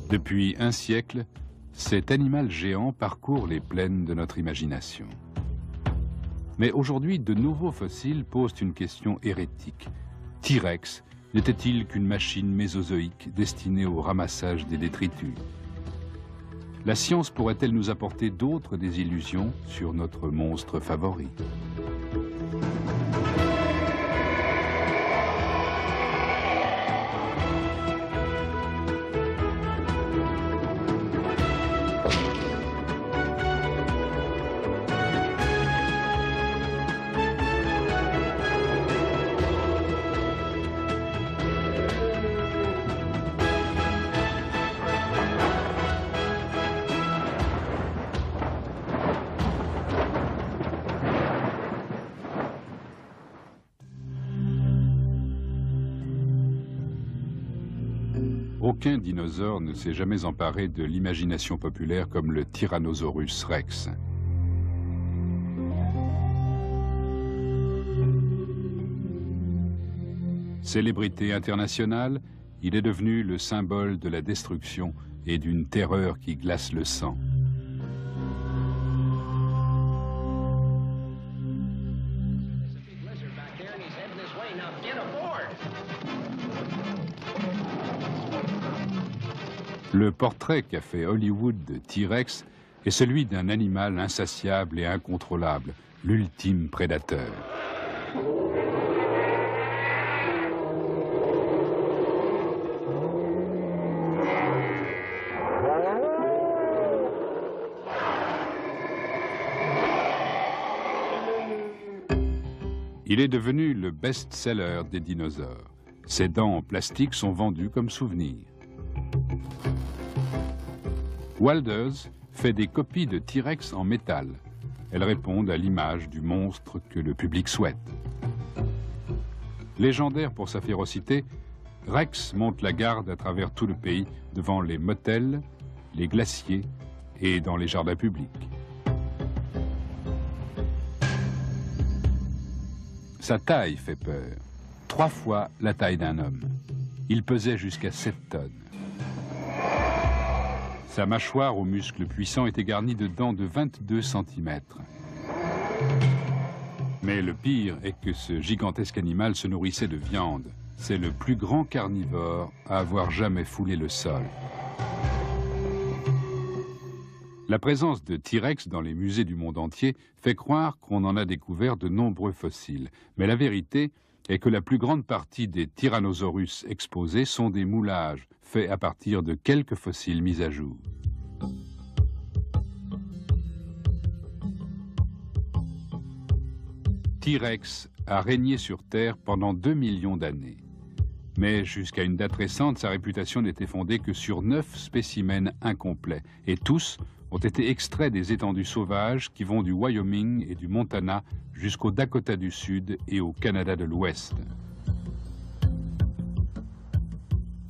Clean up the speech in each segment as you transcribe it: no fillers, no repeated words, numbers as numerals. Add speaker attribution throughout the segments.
Speaker 1: Depuis un siècle, cet animal géant parcourt les plaines de notre imagination. Mais aujourd'hui, de nouveaux fossiles posent une question hérétique. T-Rex n'était-il qu'une machine mésozoïque destinée au ramassage des détritus? La science pourrait-elle nous apporter d'autres désillusions sur notre monstre favori? Aucun dinosaure ne s'est jamais emparé de l'imagination populaire comme le Tyrannosaurus Rex. Célébrité internationale, il est devenu le symbole de la destruction et d'une terreur qui glace le sang. Le portrait qu'a fait Hollywood de T-Rex est celui d'un animal insatiable et incontrôlable, l'ultime prédateur. Il est devenu le best-seller des dinosaures. Ses dents en plastique sont vendues comme souvenirs. Walders fait des copies de T-Rex en métal. Elles répondent à l'image du monstre que le public souhaite. Légendaire pour sa férocité, Rex monte la garde à travers tout le pays devant les motels, les glaciers et dans les jardins publics. Sa taille fait peur, 3 fois la taille d'un homme. Il pesait jusqu'à 7 tonnes. Sa mâchoire aux muscles puissants était garnie de dents de 22 cm. Mais le pire est que ce gigantesque animal se nourrissait de viande. C'est le plus grand carnivore à avoir jamais foulé le sol. La présence de T-Rex dans les musées du monde entier fait croire qu'on en a découvert de nombreux fossiles. Mais la vérité est que la plus grande partie des Tyrannosaurus exposés sont des moulages faits à partir de quelques fossiles mis à jour. T-Rex a régné sur Terre pendant 2 millions d'années. Mais jusqu'à une date récente, sa réputation n'était fondée que sur 9 spécimens incomplets. Et tous ont été extraits des étendues sauvages qui vont du Wyoming et du Montana jusqu'au Dakota du Sud et au Canada de l'Ouest.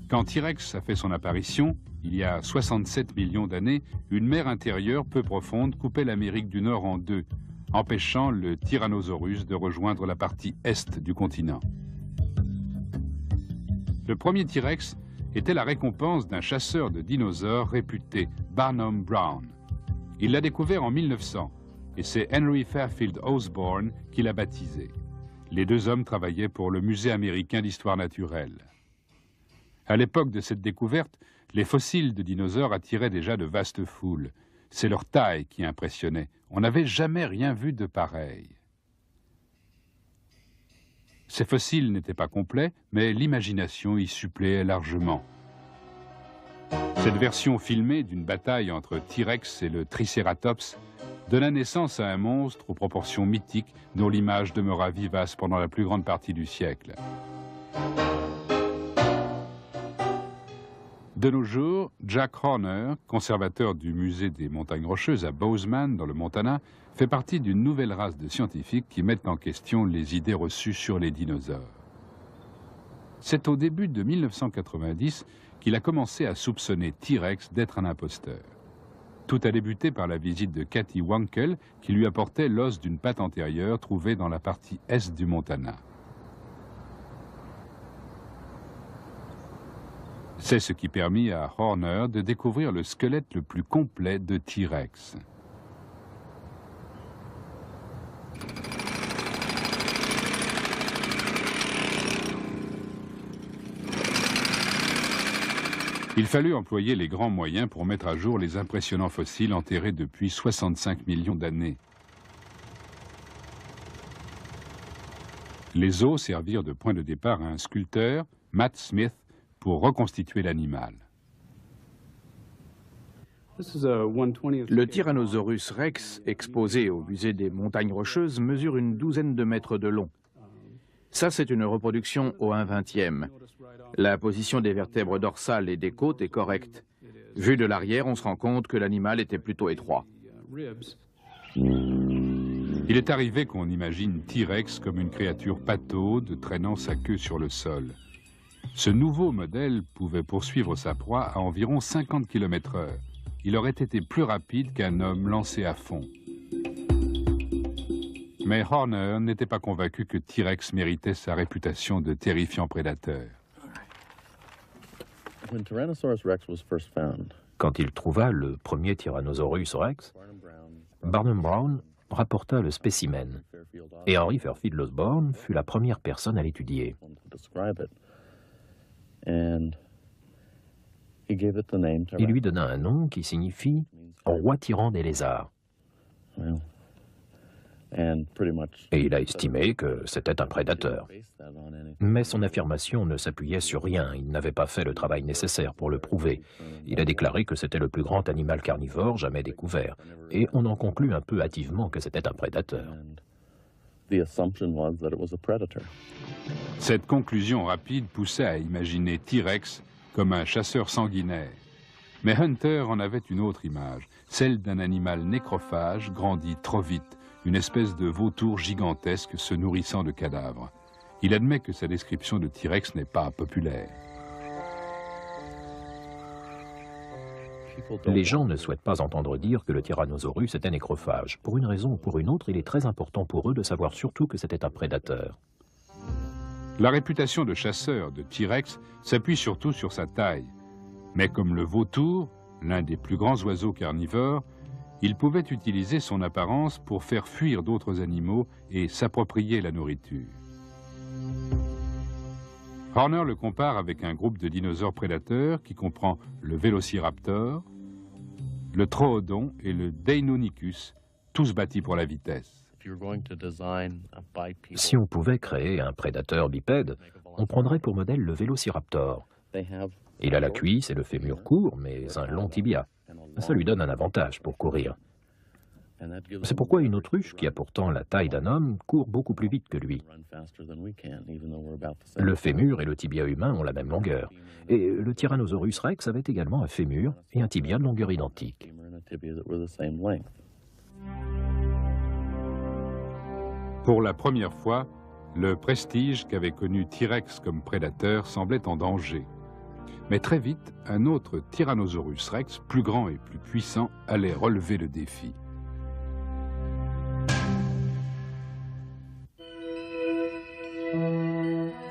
Speaker 1: Quand T-Rex a fait son apparition, il y a 67 millions d'années, une mer intérieure peu profonde coupait l'Amérique du Nord en deux, empêchant le Tyrannosaurus de rejoindre la partie est du continent. Le premier T-Rex était la récompense d'un chasseur de dinosaures réputé, Barnum Brown. Il l'a découvert en 1900 et c'est Henry Fairfield Osborn qui l'a baptisé. Les deux hommes travaillaient pour le Musée américain d'histoire naturelle. À l'époque de cette découverte, les fossiles de dinosaures attiraient déjà de vastes foules. C'est leur taille qui impressionnait. On n'avait jamais rien vu de pareil. Ces fossiles n'étaient pas complets, mais l'imagination y suppléait largement. Cette version filmée d'une bataille entre T-Rex et le Triceratops donna naissance à un monstre aux proportions mythiques dont l'image demeura vivace pendant la plus grande partie du siècle. De nos jours, Jack Horner, conservateur du musée des montagnes rocheuses à Bozeman, dans le Montana, fait partie d'une nouvelle race de scientifiques qui mettent en question les idées reçues sur les dinosaures. C'est au début de 1990 qu'il a commencé à soupçonner T-Rex d'être un imposteur. Tout a débuté par la visite de Kathy Wankel, qui lui apportait l'os d'une patte antérieure trouvée dans la partie est du Montana. C'est ce qui permit à Horner de découvrir le squelette le plus complet de T-Rex. Il fallut employer les grands moyens pour mettre à jour les impressionnants fossiles enterrés depuis 65 millions d'années. Les os servirent de point de départ à un sculpteur, Matt Smith, pour reconstituer l'animal.
Speaker 2: Le Tyrannosaurus rex, exposé au musée des Montagnes Rocheuses, mesure une douzaine de mètres de long. Ça, c'est une reproduction au 1/20e. La position des vertèbres dorsales et des côtes est correcte. Vu de l'arrière, on se rend compte que l'animal était plutôt étroit.
Speaker 1: Il est arrivé qu'on imagine T-Rex comme une créature pataude traînant sa queue sur le sol. Ce nouveau modèle pouvait poursuivre sa proie à environ 50 km/h. Il aurait été plus rapide qu'un homme lancé à fond. Mais Horner n'était pas convaincu que T-Rex méritait sa réputation de terrifiant prédateur.
Speaker 3: Quand il trouva le premier Tyrannosaurus rex, Barnum Brown rapporta le spécimen, et Henry Fairfield Osborn fut la première personne à l'étudier. Il lui donna un nom qui signifie « roi tyran des lézards ». Et il a estimé que c'était un prédateur. Mais son affirmation ne s'appuyait sur rien, il n'avait pas fait le travail nécessaire pour le prouver. Il a déclaré que c'était le plus grand animal carnivore jamais découvert, et on en conclut un peu hâtivement que c'était un prédateur.
Speaker 1: Cette conclusion rapide poussait à imaginer T-Rex comme un chasseur sanguinaire. Mais Hunter en avait une autre image, celle d'un animal nécrophage grandi trop vite, une espèce de vautour gigantesque se nourrissant de cadavres. Il admet que sa description de T-Rex n'est pas populaire.
Speaker 3: Les gens ne souhaitent pas entendre dire que le Tyrannosaurus était nécrophage. Pour une raison ou pour une autre, il est très important pour eux de savoir surtout que c'était un prédateur.
Speaker 1: La réputation de chasseur de T-Rex s'appuie surtout sur sa taille. Mais comme le vautour, l'un des plus grands oiseaux carnivores, il pouvait utiliser son apparence pour faire fuir d'autres animaux et s'approprier la nourriture. Horner le compare avec un groupe de dinosaures prédateurs qui comprend le Vélociraptor, le Troodon et le Deinonychus, tous bâtis pour la vitesse.
Speaker 3: Si on pouvait créer un prédateur bipède, on prendrait pour modèle le Vélociraptor. Il a la cuisse et le fémur court, mais un long tibia. Ça lui donne un avantage pour courir. C'est pourquoi une autruche, qui a pourtant la taille d'un homme, court beaucoup plus vite que lui. Le fémur et le tibia humain ont la même longueur. Et le Tyrannosaurus rex avait également un fémur et un tibia de longueur identique.
Speaker 1: Pour la première fois, le prestige qu'avait connu T-Rex comme prédateur semblait en danger. Mais très vite, un autre Tyrannosaurus rex, plus grand et plus puissant, allait relever le défi.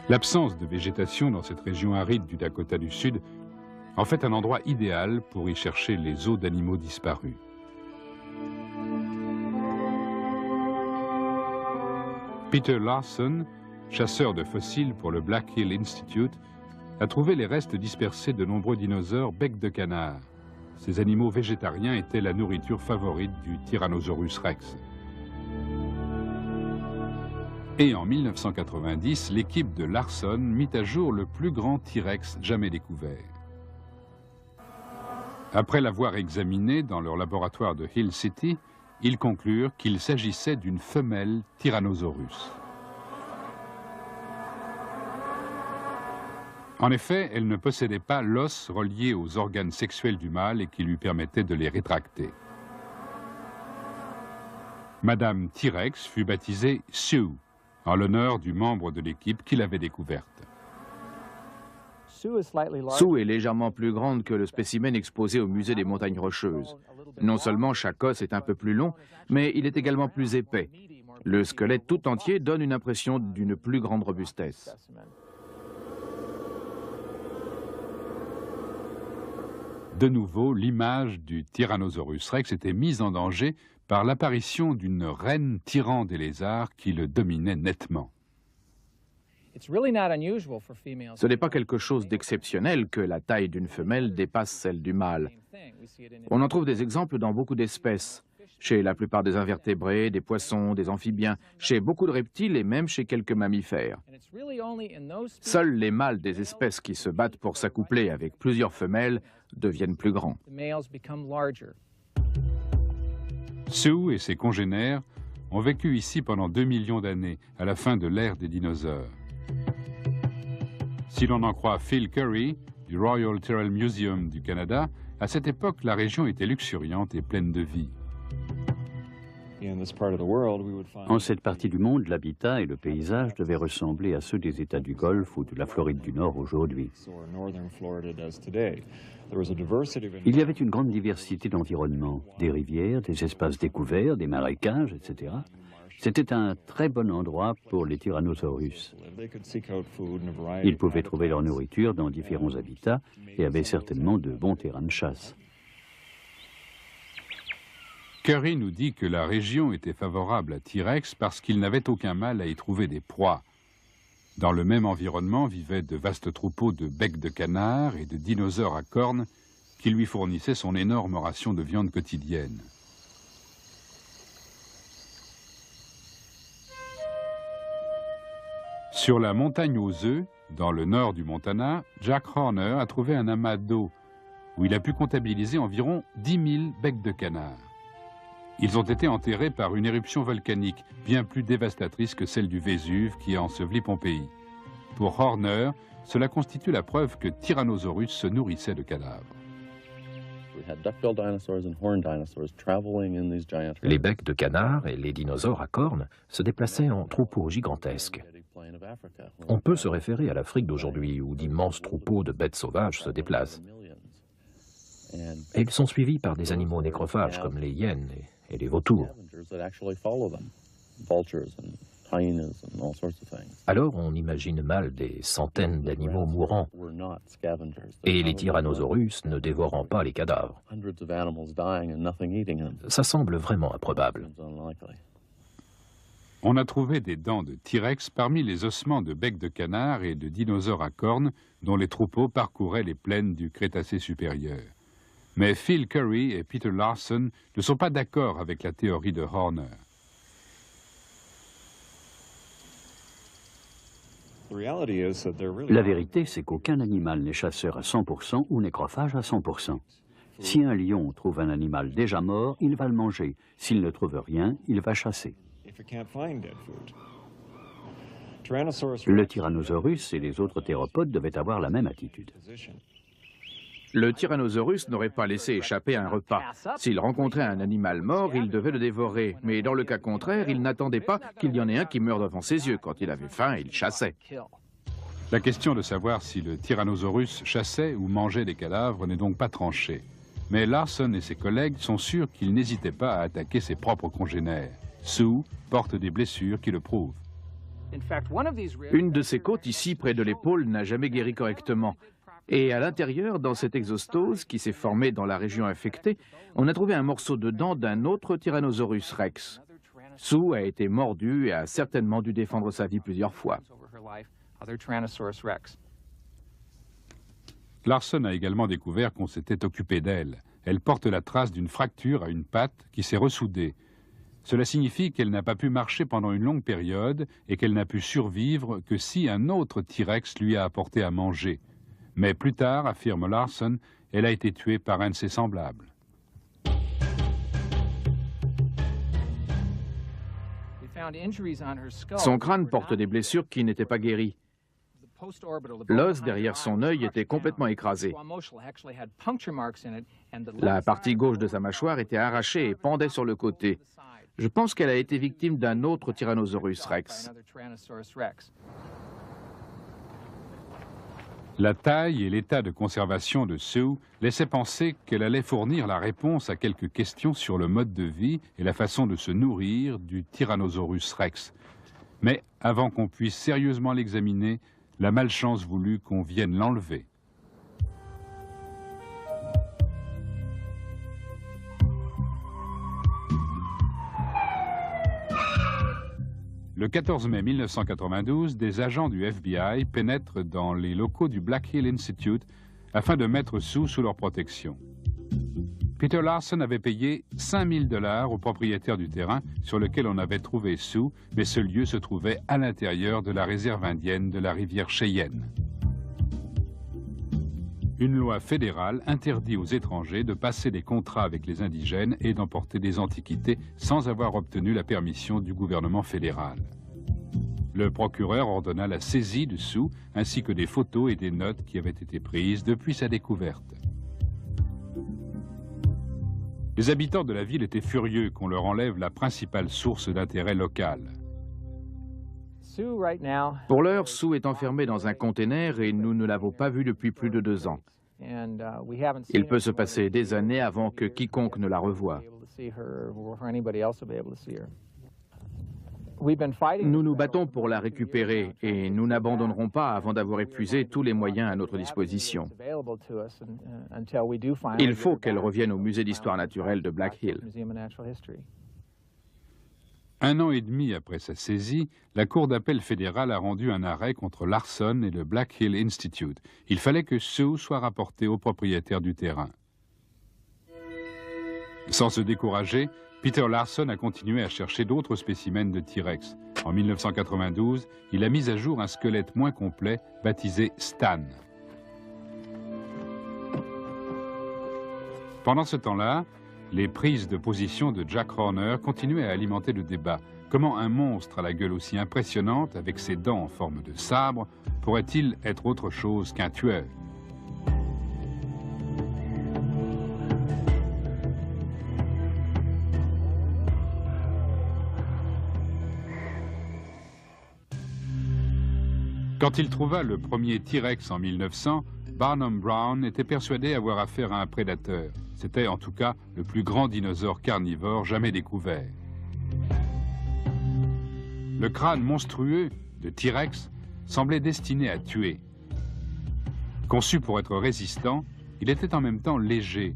Speaker 1: L'absence de végétation dans cette région aride du Dakota du Sud en fait un endroit idéal pour y chercher les os d'animaux disparus. Peter Larson, chasseur de fossiles pour le Black Hill Institute, a trouvé les restes dispersés de nombreux dinosaures bec de canard. Ces animaux végétariens étaient la nourriture favorite du Tyrannosaurus rex. Et en 1990, l'équipe de Larson mit à jour le plus grand T-Rex jamais découvert. Après l'avoir examiné dans leur laboratoire de Hill City, ils conclurent qu'il s'agissait d'une femelle Tyrannosaurus. En effet, elle ne possédait pas l'os relié aux organes sexuels du mâle et qui lui permettait de les rétracter. Madame T-Rex fut baptisée Sue, en l'honneur du membre de l'équipe qui l'avait découverte.
Speaker 2: Sue est légèrement plus grande que le spécimen exposé au musée des Montagnes Rocheuses. Non seulement chaque os est un peu plus long, mais il est également plus épais. Le squelette tout entier donne une impression d'une plus grande robustesse.
Speaker 1: De nouveau, l'image du Tyrannosaurus rex était mise en danger par l'apparition d'une reine tyran des lézards qui le dominait nettement.
Speaker 2: Ce n'est pas quelque chose d'exceptionnel que la taille d'une femelle dépasse celle du mâle. On en trouve des exemples dans beaucoup d'espèces, chez la plupart des invertébrés, des poissons, des amphibiens, chez beaucoup de reptiles et même chez quelques mammifères. Seuls les mâles des espèces qui se battent pour s'accoupler avec plusieurs femelles deviennent plus grands.
Speaker 1: Sue et ses congénères ont vécu ici pendant 2 millions d'années, à la fin de l'ère des dinosaures. Si l'on en croit Phil Curry, du Royal Tyrrell Museum du Canada, à cette époque, la région était luxuriante et pleine de vie.
Speaker 4: En cette partie du monde, l'habitat et le paysage devaient ressembler à ceux des États du Golfe ou de la Floride du Nord aujourd'hui. Il y avait une grande diversité d'environnements, des rivières, des espaces découverts, des marécages, etc. C'était un très bon endroit pour les tyrannosaurus. Ils pouvaient trouver leur nourriture dans différents habitats et avaient certainement de bons terrains de chasse.
Speaker 1: Curry nous dit que la région était favorable à T-Rex parce qu'il n'avait aucun mal à y trouver des proies. Dans le même environnement vivaient de vastes troupeaux de becs de canard et de dinosaures à cornes qui lui fournissaient son énorme ration de viande quotidienne. Sur la montagne aux œufs, dans le nord du Montana, Jack Horner a trouvé un amas d'eau où il a pu comptabiliser environ 10 000 becs de canard. Ils ont été enterrés par une éruption volcanique bien plus dévastatrice que celle du Vésuve qui a enseveli Pompéi. Pour Horner, cela constitue la preuve que Tyrannosaurus se nourrissait de cadavres.
Speaker 3: Les becs de canard et les dinosaures à cornes se déplaçaient en troupeaux gigantesques. On peut se référer à l'Afrique d'aujourd'hui où d'immenses troupeaux de bêtes sauvages se déplacent. Et ils sont suivis par des animaux nécrophages comme les hyènes et les vautours. Alors on imagine mal des centaines d'animaux mourants et les tyrannosaurus ne dévorant pas les cadavres. Ça semble vraiment improbable.
Speaker 1: On a trouvé des dents de T-Rex parmi les ossements de becs de canard et de dinosaures à cornes dont les troupeaux parcouraient les plaines du Crétacé supérieur. Mais Phil Curry et Peter Larson ne sont pas d'accord avec la théorie de Horner.
Speaker 4: La vérité, c'est qu'aucun animal n'est chasseur à 100% ou nécrophage à 100%. Si un lion trouve un animal déjà mort, il va le manger. S'il ne trouve rien, il va chasser. Le Tyrannosaurus et les autres théropodes devaient avoir la même attitude.
Speaker 2: Le Tyrannosaurus n'aurait pas laissé échapper un repas. S'il rencontrait un animal mort, il devait le dévorer. Mais dans le cas contraire, il n'attendait pas qu'il y en ait un qui meure devant ses yeux. Quand il avait faim, il chassait.
Speaker 1: La question de savoir si le Tyrannosaurus chassait ou mangeait des cadavres n'est donc pas tranchée. Mais Larson et ses collègues sont sûrs qu'il n'hésitait pas à attaquer ses propres congénères. Sue porte des blessures qui le prouvent.
Speaker 2: Une de ces côtes ici, près de l'épaule, n'a jamais guéri correctement. Et à l'intérieur, dans cette exostose qui s'est formée dans la région affectée, on a trouvé un morceau de dent d'un autre Tyrannosaurus rex. Sue a été mordu et a certainement dû défendre sa vie plusieurs fois.
Speaker 1: Larson a également découvert qu'on s'était occupé d'elle. Elle porte la trace d'une fracture à une patte qui s'est ressoudée. Cela signifie qu'elle n'a pas pu marcher pendant une longue période et qu'elle n'a pu survivre que si un autre T-Rex lui a apporté à manger. Mais plus tard, affirme Larson, elle a été tuée par un de ses semblables.
Speaker 2: Son crâne porte des blessures qui n'étaient pas guéries. L'os derrière son œil était complètement écrasé. La partie gauche de sa mâchoire était arrachée et pendait sur le côté. Je pense qu'elle a été victime d'un autre Tyrannosaurus rex.
Speaker 1: La taille et l'état de conservation de Sue laissaient penser qu'elle allait fournir la réponse à quelques questions sur le mode de vie et la façon de se nourrir du Tyrannosaurus rex. Mais avant qu'on puisse sérieusement l'examiner, la malchance voulut qu'on vienne l'enlever. Le 14 mai 1992, des agents du FBI pénètrent dans les locaux du Black Hill Institute afin de mettre Sue sous leur protection. Peter Larson avait payé 5 000 $ au propriétaire du terrain sur lequel on avait trouvé Sue, mais ce lieu se trouvait à l'intérieur de la réserve indienne de la rivière Cheyenne. Une loi fédérale interdit aux étrangers de passer des contrats avec les indigènes et d'emporter des antiquités sans avoir obtenu la permission du gouvernement fédéral. Le procureur ordonna la saisie de Sue ainsi que des photos et des notes qui avaient été prises depuis sa découverte. Les habitants de la ville étaient furieux qu'on leur enlève la principale source d'intérêt local.
Speaker 2: Pour l'heure, Sue est enfermée dans un container et nous ne l'avons pas vue depuis plus de 2 ans. Il peut se passer des années avant que quiconque ne la revoie. Nous nous battons pour la récupérer et nous n'abandonnerons pas avant d'avoir épuisé tous les moyens à notre disposition. Il faut qu'elle revienne au musée d'histoire naturelle de Black Hill.
Speaker 1: 1 an et demi après sa saisie, la Cour d'appel fédérale a rendu un arrêt contre Larson et le Black Hill Institute. Il fallait que Sue soit rapportée au propriétaire du terrain. Sans se décourager, Peter Larson a continué à chercher d'autres spécimens de T-Rex. En 1992, il a mis à jour un squelette moins complet, baptisé Stan. Pendant ce temps-là, les prises de position de Jack Horner continuaient à alimenter le débat. Comment un monstre à la gueule aussi impressionnante, avec ses dents en forme de sabre, pourrait-il être autre chose qu'un tueur? Quand il trouva le premier T-Rex en 1900, Barnum Brown était persuadé avoir affaire à un prédateur. C'était en tout cas le plus grand dinosaure carnivore jamais découvert. Le crâne monstrueux de T-Rex semblait destiné à tuer. Conçu pour être résistant, il était en même temps léger.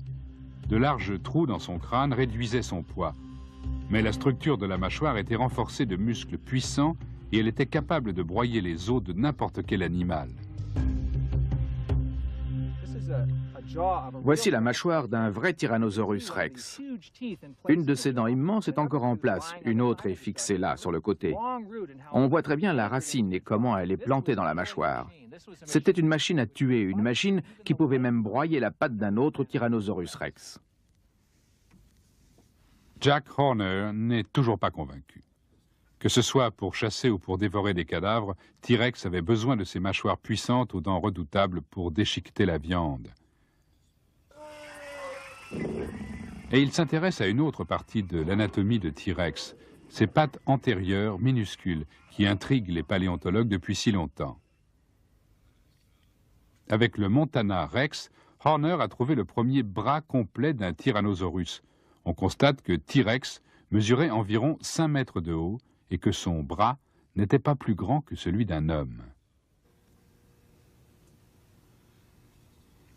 Speaker 1: De larges trous dans son crâne réduisaient son poids. Mais la structure de la mâchoire était renforcée de muscles puissants et elle était capable de broyer les os de n'importe quel animal.
Speaker 2: Voici la mâchoire d'un vrai Tyrannosaurus rex. Une de ses dents immenses est encore en place, une autre est fixée là, sur le côté. On voit très bien la racine et comment elle est plantée dans la mâchoire. C'était une machine à tuer, une machine qui pouvait même broyer la patte d'un autre Tyrannosaurus rex.
Speaker 1: Jack Horner n'est toujours pas convaincu. Que ce soit pour chasser ou pour dévorer des cadavres, T-Rex avait besoin de ses mâchoires puissantes aux dents redoutables pour déchiqueter la viande. Et il s'intéresse à une autre partie de l'anatomie de T-Rex, ses pattes antérieures minuscules qui intriguent les paléontologues depuis si longtemps. Avec le Montana Rex, Horner a trouvé le premier bras complet d'un Tyrannosaurus. On constate que T-Rex mesurait environ 5 mètres de haut et que son bras n'était pas plus grand que celui d'un homme.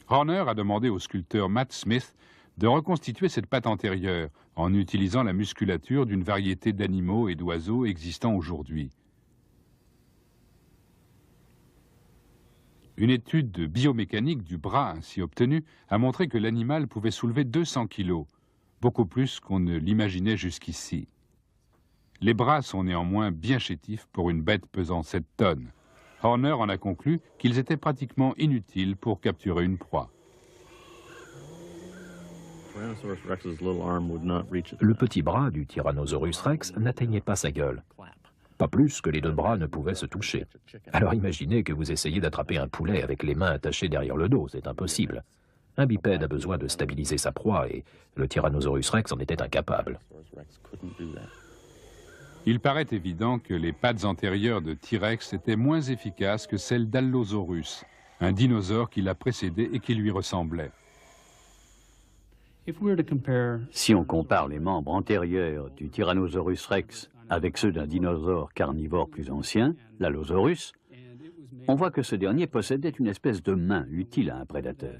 Speaker 1: Horner a demandé au sculpteur Matt Smith de reconstituer cette patte antérieure en utilisant la musculature d'une variété d'animaux et d'oiseaux existant aujourd'hui. Une étude de biomécanique du bras ainsi obtenue a montré que l'animal pouvait soulever 200 kilos, beaucoup plus qu'on ne l'imaginait jusqu'ici. Les bras sont néanmoins bien chétifs pour une bête pesant 7 tonnes. Horner en a conclu qu'ils étaient pratiquement inutiles pour capturer une proie.
Speaker 3: Le petit bras du Tyrannosaurus rex n'atteignait pas sa gueule. Pas plus que les 2 bras ne pouvaient se toucher. Alors imaginez que vous essayez d'attraper un poulet avec les mains attachées derrière le dos, c'est impossible. Un bipède a besoin de stabiliser sa proie et le Tyrannosaurus rex en était incapable.
Speaker 1: Il paraît évident que les pattes antérieures de T-Rex étaient moins efficaces que celles d'Allosaurus, un dinosaure qui l'a précédé et qui lui ressemblait.
Speaker 4: Si on compare les membres antérieurs du Tyrannosaurus rex avec ceux d'un dinosaure carnivore plus ancien, l'Allosaurus, on voit que ce dernier possédait une espèce de main utile à un prédateur.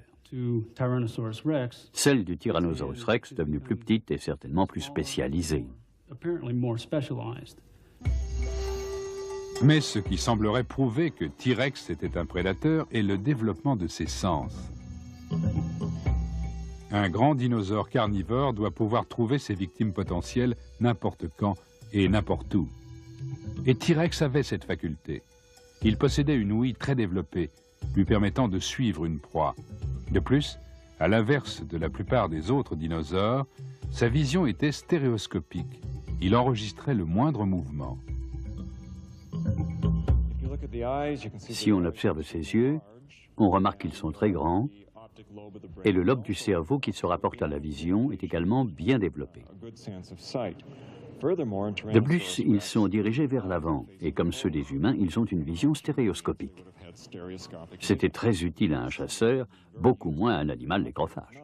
Speaker 4: Celle du Tyrannosaurus rex, devenue plus petite et certainement plus spécialisée.
Speaker 1: Mais ce qui semblerait prouver que T-Rex était un prédateur est le développement de ses sens. Un grand dinosaure carnivore doit pouvoir trouver ses victimes potentielles n'importe quand et n'importe où. Et T-Rex avait cette faculté. Il possédait une ouïe très développée, lui permettant de suivre une proie. De plus, à l'inverse de la plupart des autres dinosaures, sa vision était stéréoscopique. Il enregistrait le moindre mouvement.
Speaker 4: Si on observe ses yeux, on remarque qu'ils sont très grands et le lobe du cerveau qui se rapporte à la vision est également bien développé. De plus, ils sont dirigés vers l'avant et comme ceux des humains, ils ont une vision stéréoscopique. C'était très utile à un chasseur, beaucoup moins à un animal nécrophage.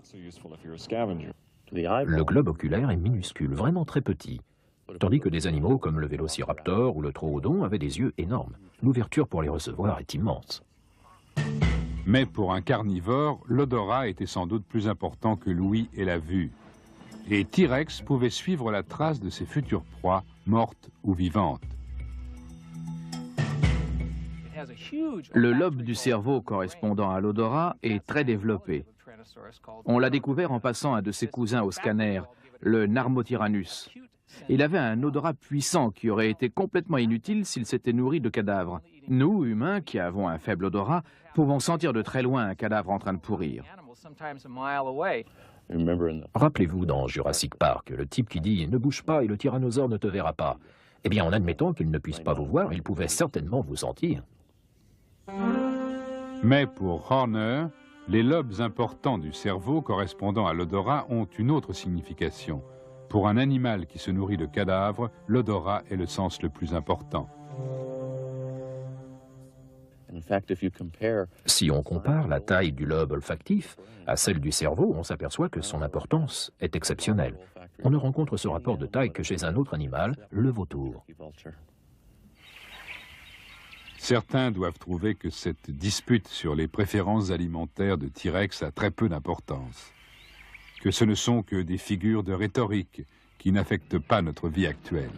Speaker 3: Le globe oculaire est minuscule, vraiment très petit. Tandis que des animaux comme le vélociraptor ou le troodon avaient des yeux énormes. L'ouverture pour les recevoir est immense.
Speaker 1: Mais pour un carnivore, l'odorat était sans doute plus important que l'ouïe et la vue. Et T-Rex pouvait suivre la trace de ses futures proies, mortes ou vivantes.
Speaker 2: Le lobe du cerveau correspondant à l'odorat est très développé. On l'a découvert en passant un de ses cousins au scanner, le Narmotyrannus. Il avait un odorat puissant qui aurait été complètement inutile s'il s'était nourri de cadavres. Nous, humains, qui avons un faible odorat, pouvons sentir de très loin un cadavre en train de pourrir.
Speaker 3: Rappelez-vous dans Jurassic Park, le type qui dit « Ne bouge pas et le tyrannosaure ne te verra pas ». Eh bien, en admettant qu'il ne puisse pas vous voir, il pouvait certainement vous sentir.
Speaker 1: Mais pour Horner, les lobes importants du cerveau correspondant à l'odorat ont une autre signification. Pour un animal qui se nourrit de cadavres, l'odorat est le sens le plus important.
Speaker 3: Si on compare la taille du lobe olfactif à celle du cerveau, on s'aperçoit que son importance est exceptionnelle. On ne rencontre ce rapport de taille que chez un autre animal, le vautour.
Speaker 1: Certains doivent trouver que cette dispute sur les préférences alimentaires de T-Rex a très peu d'importance, que ce ne sont que des figures de rhétorique qui n'affectent pas notre vie actuelle.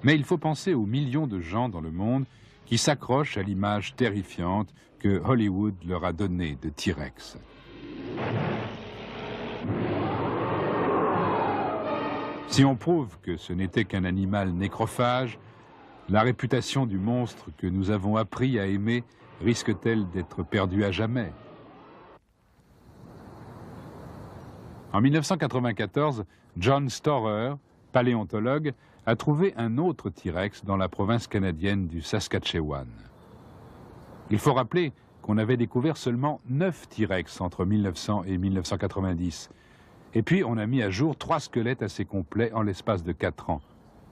Speaker 1: Mais il faut penser aux millions de gens dans le monde qui s'accrochent à l'image terrifiante que Hollywood leur a donnée de T-Rex. Si on prouve que ce n'était qu'un animal nécrophage, la réputation du monstre que nous avons appris à aimer risque-t-elle d'être perdue à jamais? En 1994, John Storer, paléontologue, a trouvé un autre T-Rex dans la province canadienne du Saskatchewan. Il faut rappeler qu'on avait découvert seulement 9 T-Rex entre 1900 et 1990. Et puis on a mis à jour 3 squelettes assez complets en l'espace de 4 ans.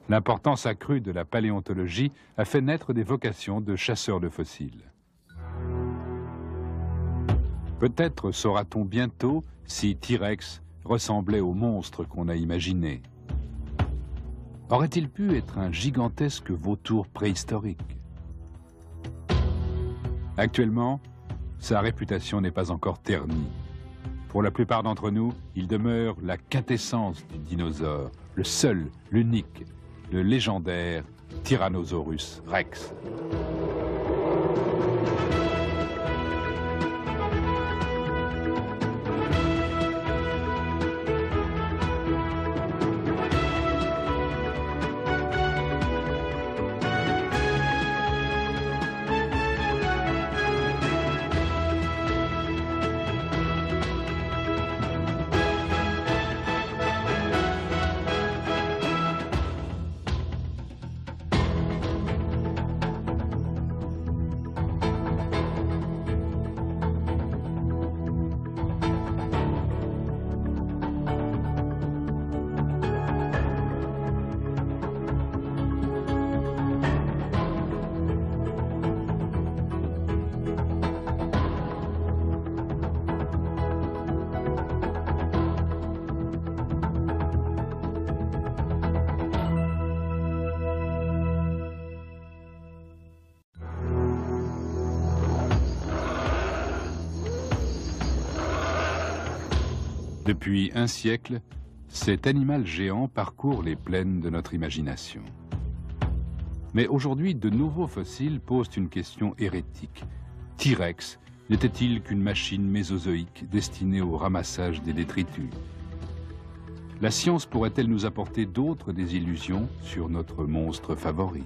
Speaker 1: L'importance accrue de la paléontologie a fait naître des vocations de chasseurs de fossiles. Peut-être saura-t-on bientôt si T-Rex ressemblait au monstre qu'on a imaginé. Aurait-il pu être un gigantesque vautour préhistorique? Actuellement, sa réputation n'est pas encore ternie. Pour la plupart d'entre nous, il demeure la quintessence du dinosaure, le seul, l'unique, le légendaire Tyrannosaurus Rex. Depuis un siècle, cet animal géant parcourt les plaines de notre imagination. Mais aujourd'hui, de nouveaux fossiles posent une question hérétique. T-Rex n'était-il qu'une machine mésozoïque destinée au ramassage des détritus? La science pourrait-elle nous apporter d'autres désillusions sur notre monstre favori?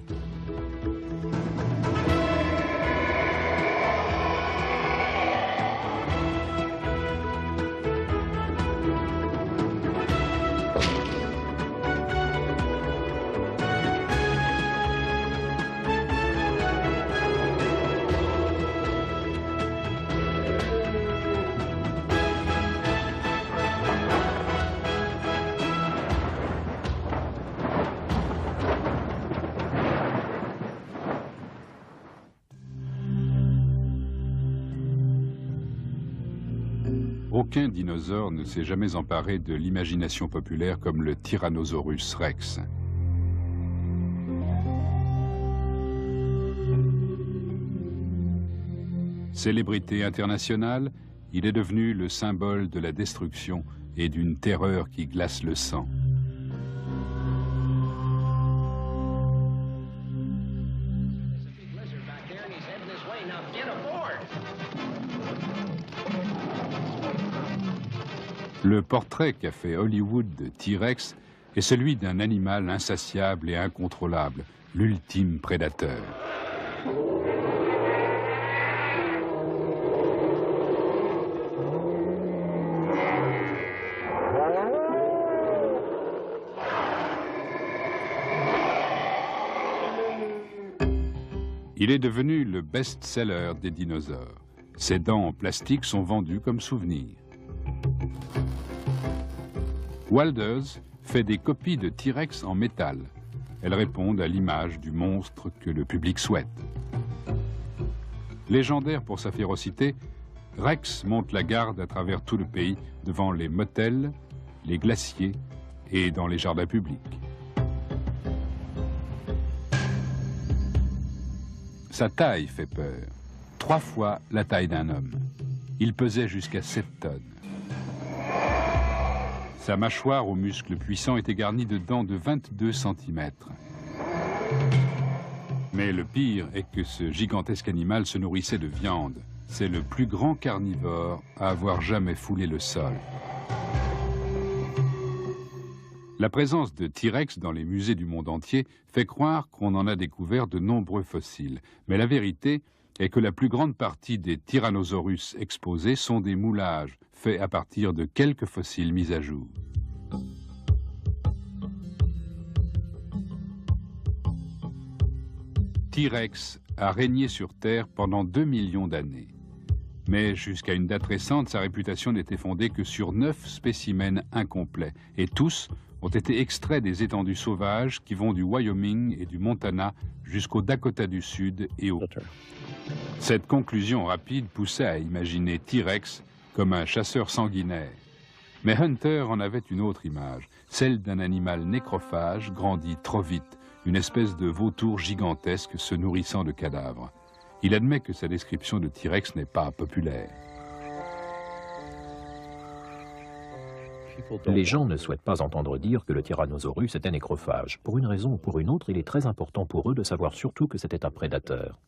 Speaker 1: Aucun dinosaure ne s'est jamais emparé de l'imagination populaire comme le Tyrannosaurus rex. Célébrité internationale, il est devenu le symbole de la destruction et d'une terreur qui glace le sang. Le portrait qu'a fait Hollywood de T-Rex est celui d'un animal insatiable et incontrôlable, l'ultime prédateur. Il est devenu le best-seller des dinosaures. Ses dents en plastique sont vendues comme souvenirs. Walders fait des copies de T-Rex en métal. Elles répondent à l'image du monstre que le public souhaite. Légendaire pour sa férocité, Rex monte la garde à travers tout le pays devant les motels, les glaciers et dans les jardins publics. Sa taille fait peur, 3 fois la taille d'un homme. Il pesait jusqu'à 7 tonnes. Sa mâchoire aux muscles puissants était garnie de dents de 22 cm. Mais le pire est que ce gigantesque animal se nourrissait de viande. C'est le plus grand carnivore à avoir jamais foulé le sol. La présence de T-Rex dans les musées du monde entier fait croire qu'on en a découvert de nombreux fossiles. Mais la vérité est que la plus grande partie des Tyrannosaurus exposés sont des moulages faits à partir de quelques fossiles mis à jour. T-Rex a régné sur Terre pendant 2 millions d'années. Mais jusqu'à une date récente, sa réputation n'était fondée que sur 9 spécimens incomplets, et tous ont été extraits des étendues sauvages qui vont du Wyoming et du Montana jusqu'au Dakota du Sud et au... Cette conclusion rapide poussait à imaginer T-Rex comme un chasseur sanguinaire. Mais Hunter en avait une autre image, celle d'un animal nécrophage grandi trop vite, une espèce de vautour gigantesque se nourrissant de cadavres. Il admet que sa description de T-Rex n'est pas populaire.
Speaker 3: Les gens ne souhaitent pas entendre dire que le Tyrannosaurus était nécrophage. Pour une raison ou pour une autre, il est très important pour eux de savoir surtout que c'était un prédateur.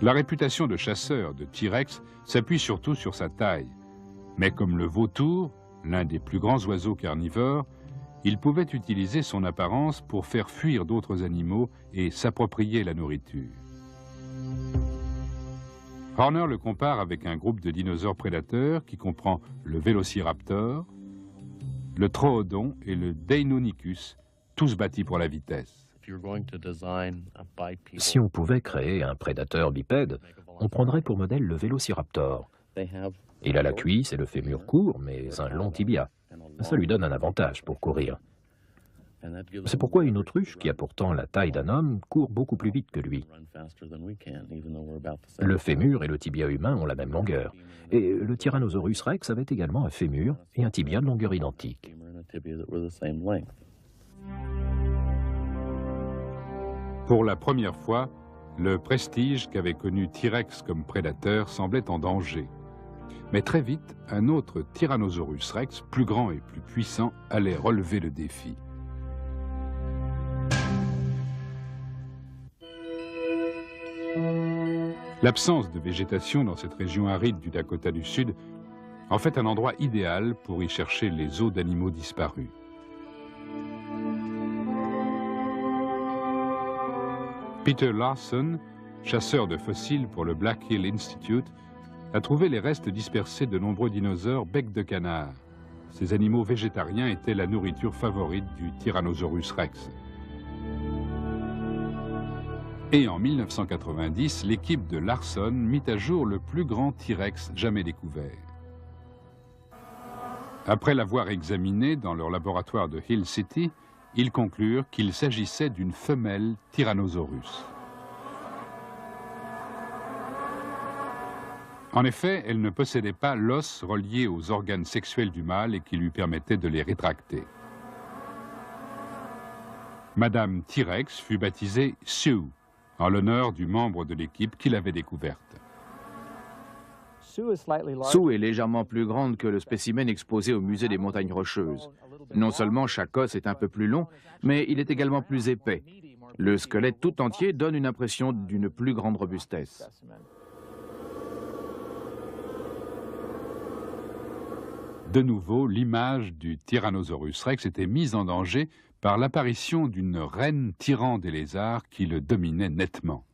Speaker 1: La réputation de chasseur de T-Rex s'appuie surtout sur sa taille. Mais comme le vautour, l'un des plus grands oiseaux carnivores, il pouvait utiliser son apparence pour faire fuir d'autres animaux et s'approprier la nourriture. Horner le compare avec un groupe de dinosaures prédateurs qui comprend le Vélociraptor, le Troodon et le Deinonychus, tous bâtis pour la vitesse.
Speaker 3: Si on pouvait créer un prédateur bipède, on prendrait pour modèle le Vélociraptor. Il a la cuisse et le fémur court, mais un long tibia. Ça lui donne un avantage pour courir. C'est pourquoi une autruche, qui a pourtant la taille d'un homme, court beaucoup plus vite que lui. Le fémur et le tibia humain ont la même longueur. Et le Tyrannosaurus rex avait également un fémur et un tibia de longueur identique.
Speaker 1: Pour la première fois, le prestige qu'avait connu T-Rex comme prédateur semblait en danger. Mais très vite, un autre Tyrannosaurus rex, plus grand et plus puissant, allait relever le défi. L'absence de végétation dans cette région aride du Dakota du Sud en fait un endroit idéal pour y chercher les os d'animaux disparus. Peter Larson, chasseur de fossiles pour le Black Hill Institute, a trouvé les restes dispersés de nombreux dinosaures bec de canard. Ces animaux végétariens étaient la nourriture favorite du Tyrannosaurus rex. Et en 1990, l'équipe de Larson mit à jour le plus grand T-Rex jamais découvert. Après l'avoir examiné dans leur laboratoire de Hill City, ils conclurent qu'il s'agissait d'une femelle Tyrannosaurus. En effet, elle ne possédait pas l'os relié aux organes sexuels du mâle et qui lui permettait de les rétracter. Madame T-Rex fut baptisée Sue, en l'honneur du membre de l'équipe qui l'avait découverte.
Speaker 2: Sue est légèrement plus grande que le spécimen exposé au musée des Montagnes Rocheuses. Non seulement chaque os est un peu plus long, mais il est également plus épais. Le squelette tout entier donne une impression d'une plus grande robustesse.
Speaker 1: De nouveau, l'image du Tyrannosaurus rex était mise en danger par l'apparition d'une reine tyran des lézards qui le dominait nettement.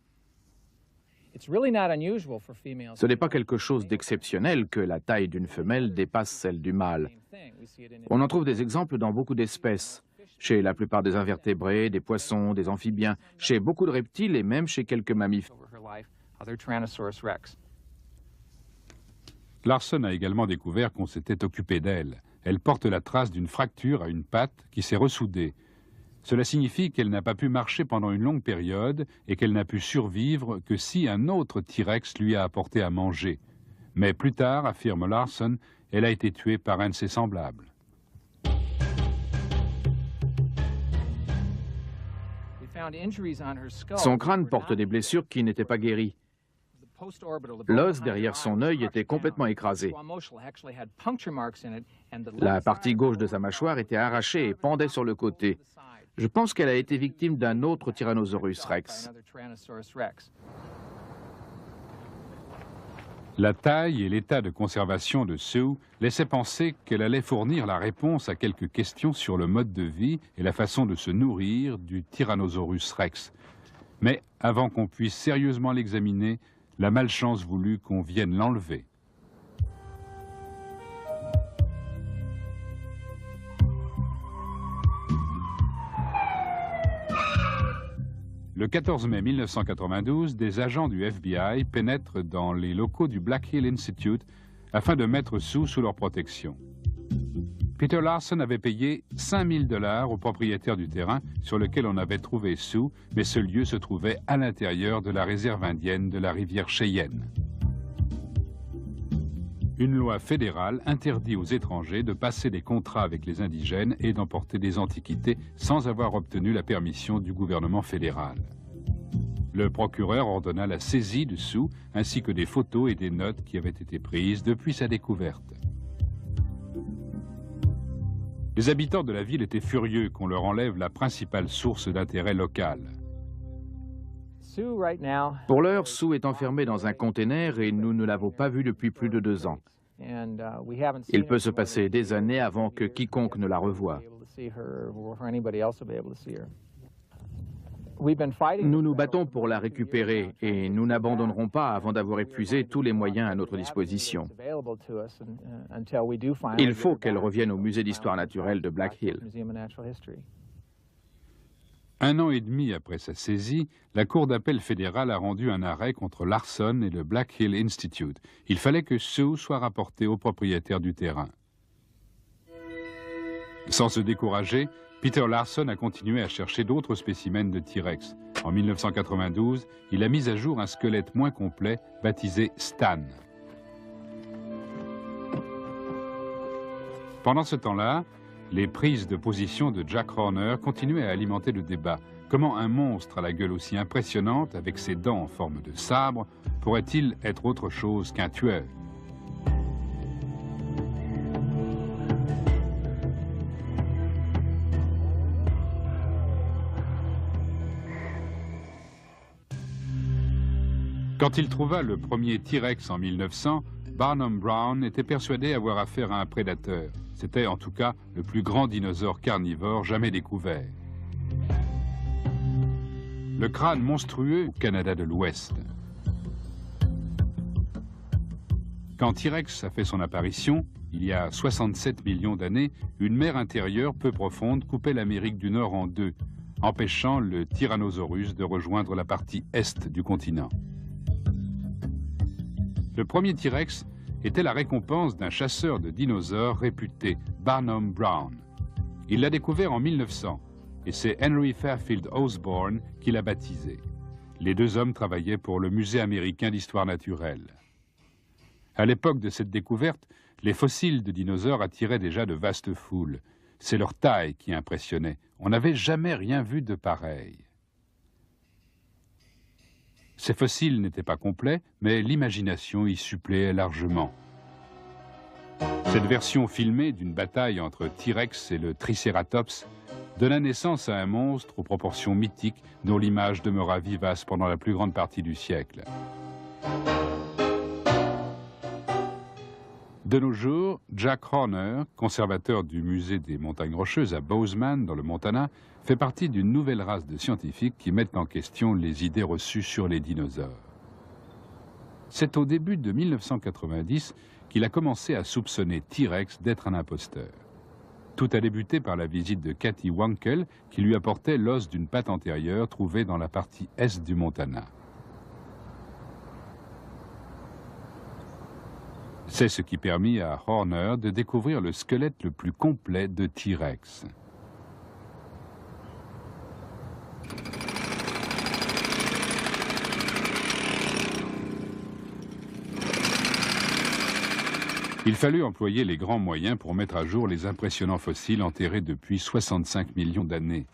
Speaker 2: Ce n'est pas quelque chose d'exceptionnel que la taille d'une femelle dépasse celle du mâle. On en trouve des exemples dans beaucoup d'espèces, chez la plupart des invertébrés, des poissons, des amphibiens, chez beaucoup de reptiles et même chez quelques mammifères.
Speaker 1: Larson a également découvert qu'on s'était occupé d'elle. Elle porte la trace d'une fracture à une patte qui s'est ressoudée. Cela signifie qu'elle n'a pas pu marcher pendant une longue période et qu'elle n'a pu survivre que si un autre T-Rex lui a apporté à manger. Mais plus tard, affirme Larson, elle a été tuée par un de ses semblables.
Speaker 2: Son crâne porte des blessures qui n'étaient pas guéries. L'os derrière son œil était complètement écrasé. La partie gauche de sa mâchoire était arrachée et pendait sur le côté. Je pense qu'elle a été victime d'un autre Tyrannosaurus rex.
Speaker 1: La taille et l'état de conservation de Sue laissaient penser qu'elle allait fournir la réponse à quelques questions sur le mode de vie et la façon de se nourrir du Tyrannosaurus rex. Mais avant qu'on puisse sérieusement l'examiner, la malchance voulut qu'on vienne l'enlever. Le 14 mai 1992, des agents du FBI pénètrent dans les locaux du Black Hill Institute afin de mettre Sue sous leur protection. Peter Larson avait payé 5 000 $ au propriétaire du terrain sur lequel on avait trouvé Sue, mais ce lieu se trouvait à l'intérieur de la réserve indienne de la rivière Cheyenne. Une loi fédérale interdit aux étrangers de passer des contrats avec les indigènes et d'emporter des antiquités sans avoir obtenu la permission du gouvernement fédéral. Le procureur ordonna la saisie de Sue ainsi que des photos et des notes qui avaient été prises depuis sa découverte. Les habitants de la ville étaient furieux qu'on leur enlève la principale source d'intérêt local.
Speaker 2: Pour l'heure, Sue est enfermée dans un conteneur et nous ne l'avons pas vue depuis plus de 2 ans. Il peut se passer des années avant que quiconque ne la revoie. Nous nous battons pour la récupérer et nous n'abandonnerons pas avant d'avoir épuisé tous les moyens à notre disposition. Il faut qu'elle revienne au musée d'histoire naturelle de Black Hill.
Speaker 1: 1 an et demi après sa saisie, la Cour d'appel fédérale a rendu un arrêt contre Larson et le Black Hill Institute. Il fallait que Sue soit rapportée au propriétaire du terrain. Sans se décourager, Peter Larson a continué à chercher d'autres spécimens de T-Rex. En 1992, il a mis à jour un squelette moins complet, baptisé Stan. Pendant ce temps-là, les prises de position de Jack Horner continuaient à alimenter le débat. Comment un monstre à la gueule aussi impressionnante, avec ses dents en forme de sabre, pourrait-il être autre chose qu'un tueur? Quand il trouva le premier T-Rex en 1900, Barnum Brown était persuadé avoir affaire à un prédateur. C'était en tout cas le plus grand dinosaure carnivore jamais découvert. Le crâne monstrueux au Canada de l'Ouest. Quand T-Rex a fait son apparition, il y a 67 millions d'années, une mer intérieure peu profonde coupait l'Amérique du Nord en deux, empêchant le Tyrannosaurus de rejoindre la partie est du continent. Le premier T-Rex était la récompense d'un chasseur de dinosaures réputé, Barnum Brown. Il l'a découvert en 1900, et c'est Henry Fairfield Osborn qui l'a baptisé. Les deux hommes travaillaient pour le Musée américain d'histoire naturelle. À l'époque de cette découverte, les fossiles de dinosaures attiraient déjà de vastes foules. C'est leur taille qui impressionnait. On n'avait jamais rien vu de pareil. Ces fossiles n'étaient pas complets, mais l'imagination y suppléait largement. Cette version filmée d'une bataille entre T-Rex et le Triceratops donna naissance à un monstre aux proportions mythiques dont l'image demeura vivace pendant la plus grande partie du siècle. De nos jours, Jack Horner, conservateur du musée des montagnes rocheuses à Bozeman, dans le Montana, fait partie d'une nouvelle race de scientifiques qui mettent en question les idées reçues sur les dinosaures. C'est au début de 1990 qu'il a commencé à soupçonner T-Rex d'être un imposteur. Tout a débuté par la visite de Cathy Wankel qui lui apportait l'os d'une patte antérieure trouvée dans la partie est du Montana. C'est ce qui permit à Horner de découvrir le squelette le plus complet de T-Rex. Il fallut employer les grands moyens pour mettre à jour les impressionnants fossiles enterrés depuis 65 millions d'années.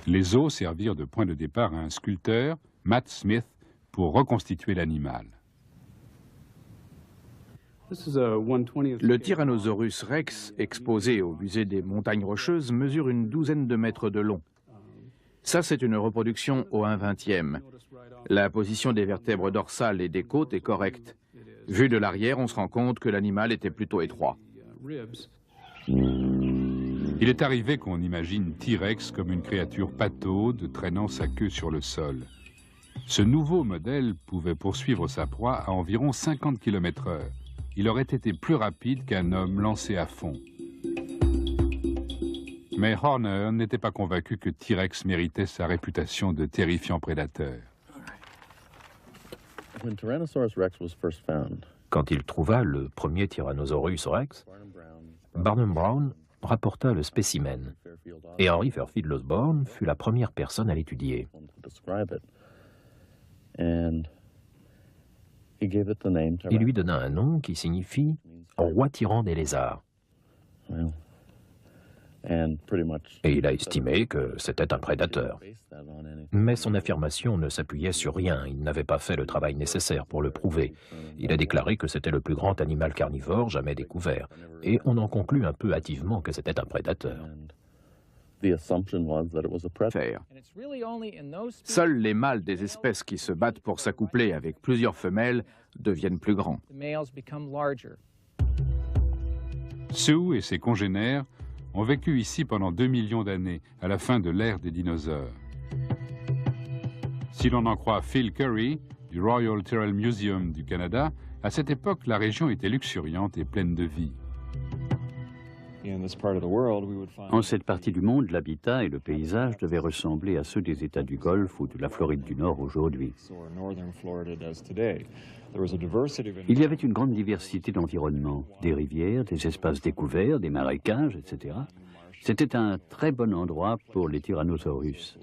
Speaker 1: Les os servirent de point de départ à un sculpteur, Matt Smith, pour reconstituer l'animal.
Speaker 2: Le Tyrannosaurus rex, exposé au musée des montagnes rocheuses, mesure une douzaine de mètres de long. Ça, c'est une reproduction au 1/20e. La position des vertèbres dorsales et des côtes est correcte. Vu de l'arrière, on se rend compte que l'animal était plutôt étroit.
Speaker 1: Il est arrivé qu'on imagine T-Rex comme une créature pataude traînant sa queue sur le sol. Ce nouveau modèle pouvait poursuivre sa proie à environ 50 km/h. Il aurait été plus rapide qu'un homme lancé à fond. Mais Horner n'était pas convaincu que T-Rex méritait sa réputation de terrifiant prédateur.
Speaker 3: Quand il trouva le premier Tyrannosaurus rex, Barnum Brown rapporta le spécimen, et Henry Fairfield Osborn fut la première personne à l'étudier. Il lui donna un nom qui signifie « roi tyran des lézards ». Et il a estimé que c'était un prédateur. Mais son affirmation ne s'appuyait sur rien, il n'avait pas fait le travail nécessaire pour le prouver. Il a déclaré que c'était le plus grand animal carnivore jamais découvert, et on en conclut un peu hâtivement que c'était un prédateur.
Speaker 2: Seuls les mâles des espèces qui se battent pour s'accoupler avec plusieurs femelles deviennent plus grands.
Speaker 1: Sue et ses congénères ont vécu ici pendant 2 millions d'années, à la fin de l'ère des dinosaures. Si l'on en croit Phil Curry, du Royal Tyrrell Museum du Canada, à cette époque, la région était luxuriante et pleine de vie.
Speaker 4: En cette partie du monde, l'habitat et le paysage devaient ressembler à ceux des États du Golfe ou de la Floride du Nord aujourd'hui. Il y avait une grande diversité d'environnements, des rivières, des espaces découverts, des marécages, etc. C'était un très bon endroit pour les Tyrannosaurus.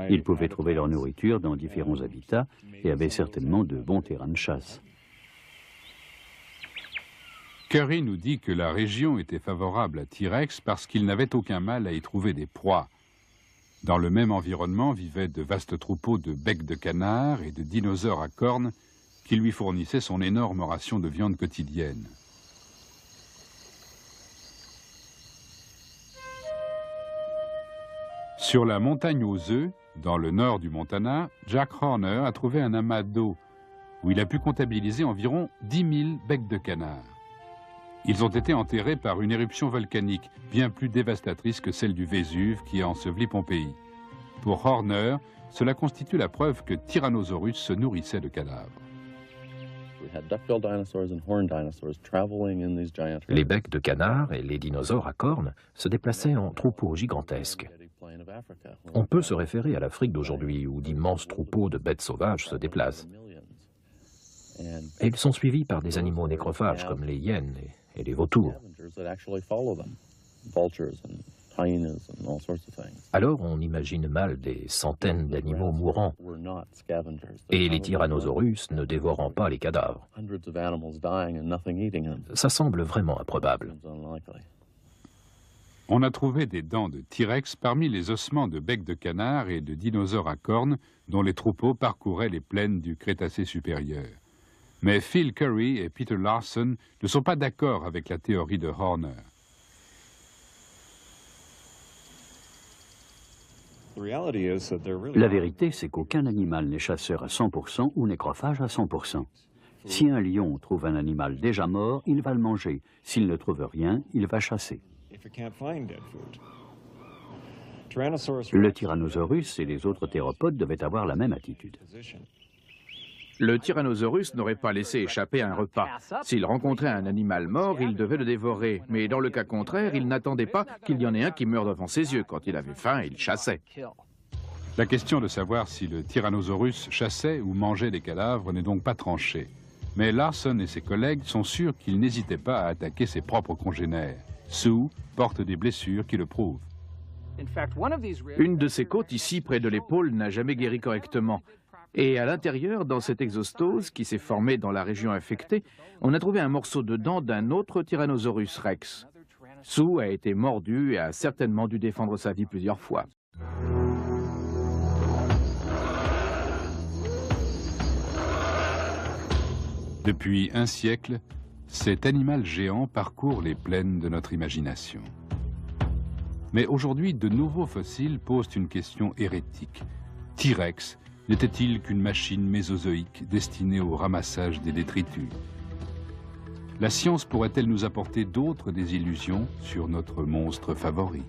Speaker 4: Ils pouvaient trouver leur nourriture dans différents habitats et avaient certainement de bons terrains de chasse.
Speaker 1: Curry nous dit que la région était favorable à T-Rex parce qu'il n'avait aucun mal à y trouver des proies. Dans le même environnement vivaient de vastes troupeaux de becs de canard et de dinosaures à cornes qui lui fournissaient son énorme ration de viande quotidienne. Sur la montagne aux œufs, dans le nord du Montana, Jack Horner a trouvé un amas d'eau où il a pu comptabiliser environ 10 000 becs de canard. Ils ont été enterrés par une éruption volcanique bien plus dévastatrice que celle du Vésuve qui a enseveli Pompéi. Pour Horner, cela constitue la preuve que Tyrannosaurus se nourrissait de cadavres.
Speaker 3: Les becs de canard et les dinosaures à cornes se déplaçaient en troupeaux gigantesques. On peut se référer à l'Afrique d'aujourd'hui où d'immenses troupeaux de bêtes sauvages se déplacent. Et ils sont suivis par des animaux nécrophages comme les hyènes et les vautours. Alors on imagine mal des centaines d'animaux mourants et les tyrannosaurus ne dévorant pas les cadavres. Ça semble vraiment improbable.
Speaker 1: On a trouvé des dents de T-Rex parmi les ossements de becs de canard et de dinosaures à cornes dont les troupeaux parcouraient les plaines du Crétacé supérieur. Mais Phil Curry et Peter Larson ne sont pas d'accord avec la théorie de Horner.
Speaker 4: La vérité, c'est qu'aucun animal n'est chasseur à 100% ou nécrophage à 100%. Si un lion trouve un animal déjà mort, il va le manger. S'il ne trouve rien, il va chasser. Le Tyrannosaurus et les autres théropodes devaient avoir la même attitude.
Speaker 2: Le Tyrannosaurus n'aurait pas laissé échapper un repas. S'il rencontrait un animal mort, il devait le dévorer. Mais dans le cas contraire, il n'attendait pas qu'il y en ait un qui meure devant ses yeux. Quand il avait faim, il chassait.
Speaker 1: La question de savoir si le Tyrannosaurus chassait ou mangeait des cadavres n'est donc pas tranchée. Mais Larson et ses collègues sont sûrs qu'il n'hésitait pas à attaquer ses propres congénères. Sue porte des blessures qui le prouvent.
Speaker 2: Une de ses côtes, ici, près de l'épaule, n'a jamais guéri correctement. Et à l'intérieur, dans cette exostose qui s'est formée dans la région infectée, on a trouvé un morceau de dent d'un autre Tyrannosaurus rex. Sue a été mordu et a certainement dû défendre sa vie plusieurs fois.
Speaker 1: Depuis un siècle, cet animal géant parcourt les plaines de notre imagination. Mais aujourd'hui, de nouveaux fossiles posent une question hérétique. T-Rex n'était-il qu'une machine mésozoïque destinée au ramassage des détritus? La science pourrait-elle nous apporter d'autres désillusions sur notre monstre favori?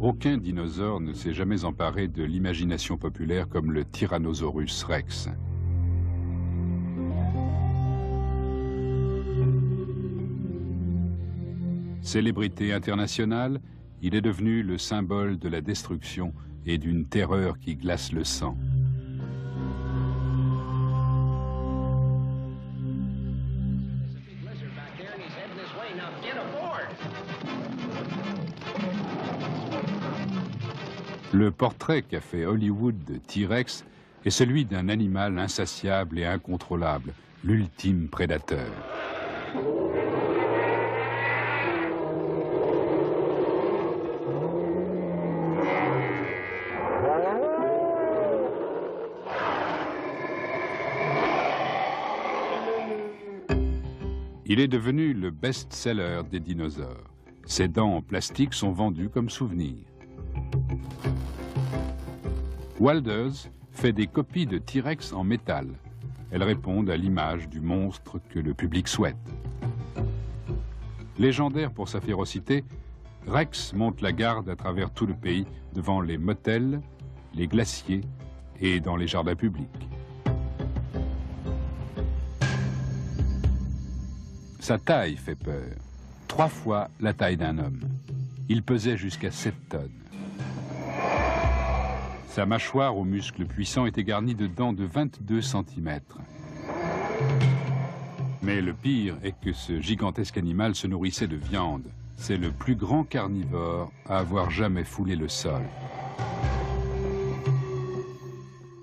Speaker 1: Aucun dinosaure ne s'est jamais emparé de l'imagination populaire comme le Tyrannosaurus rex. Célébrité internationale, il est devenu le symbole de la destruction et d'une terreur qui glace le sang. Le portrait qu'a fait Hollywood de T-Rex est celui d'un animal insatiable et incontrôlable, l'ultime prédateur. Il est devenu le best-seller des dinosaures. Ses dents en plastique sont vendues comme souvenirs. Walders fait des copies de T-Rex en métal. Elles répondent à l'image du monstre que le public souhaite. Légendaire pour sa férocité, Rex monte la garde à travers tout le pays devant les motels, les glaciers et dans les jardins publics. Sa taille fait peur, 3 fois la taille d'un homme. Il pesait jusqu'à 7 tonnes. Sa mâchoire aux muscles puissants était garnie de dents de 22 cm. Mais le pire est que ce gigantesque animal se nourrissait de viande. C'est le plus grand carnivore à avoir jamais foulé le sol.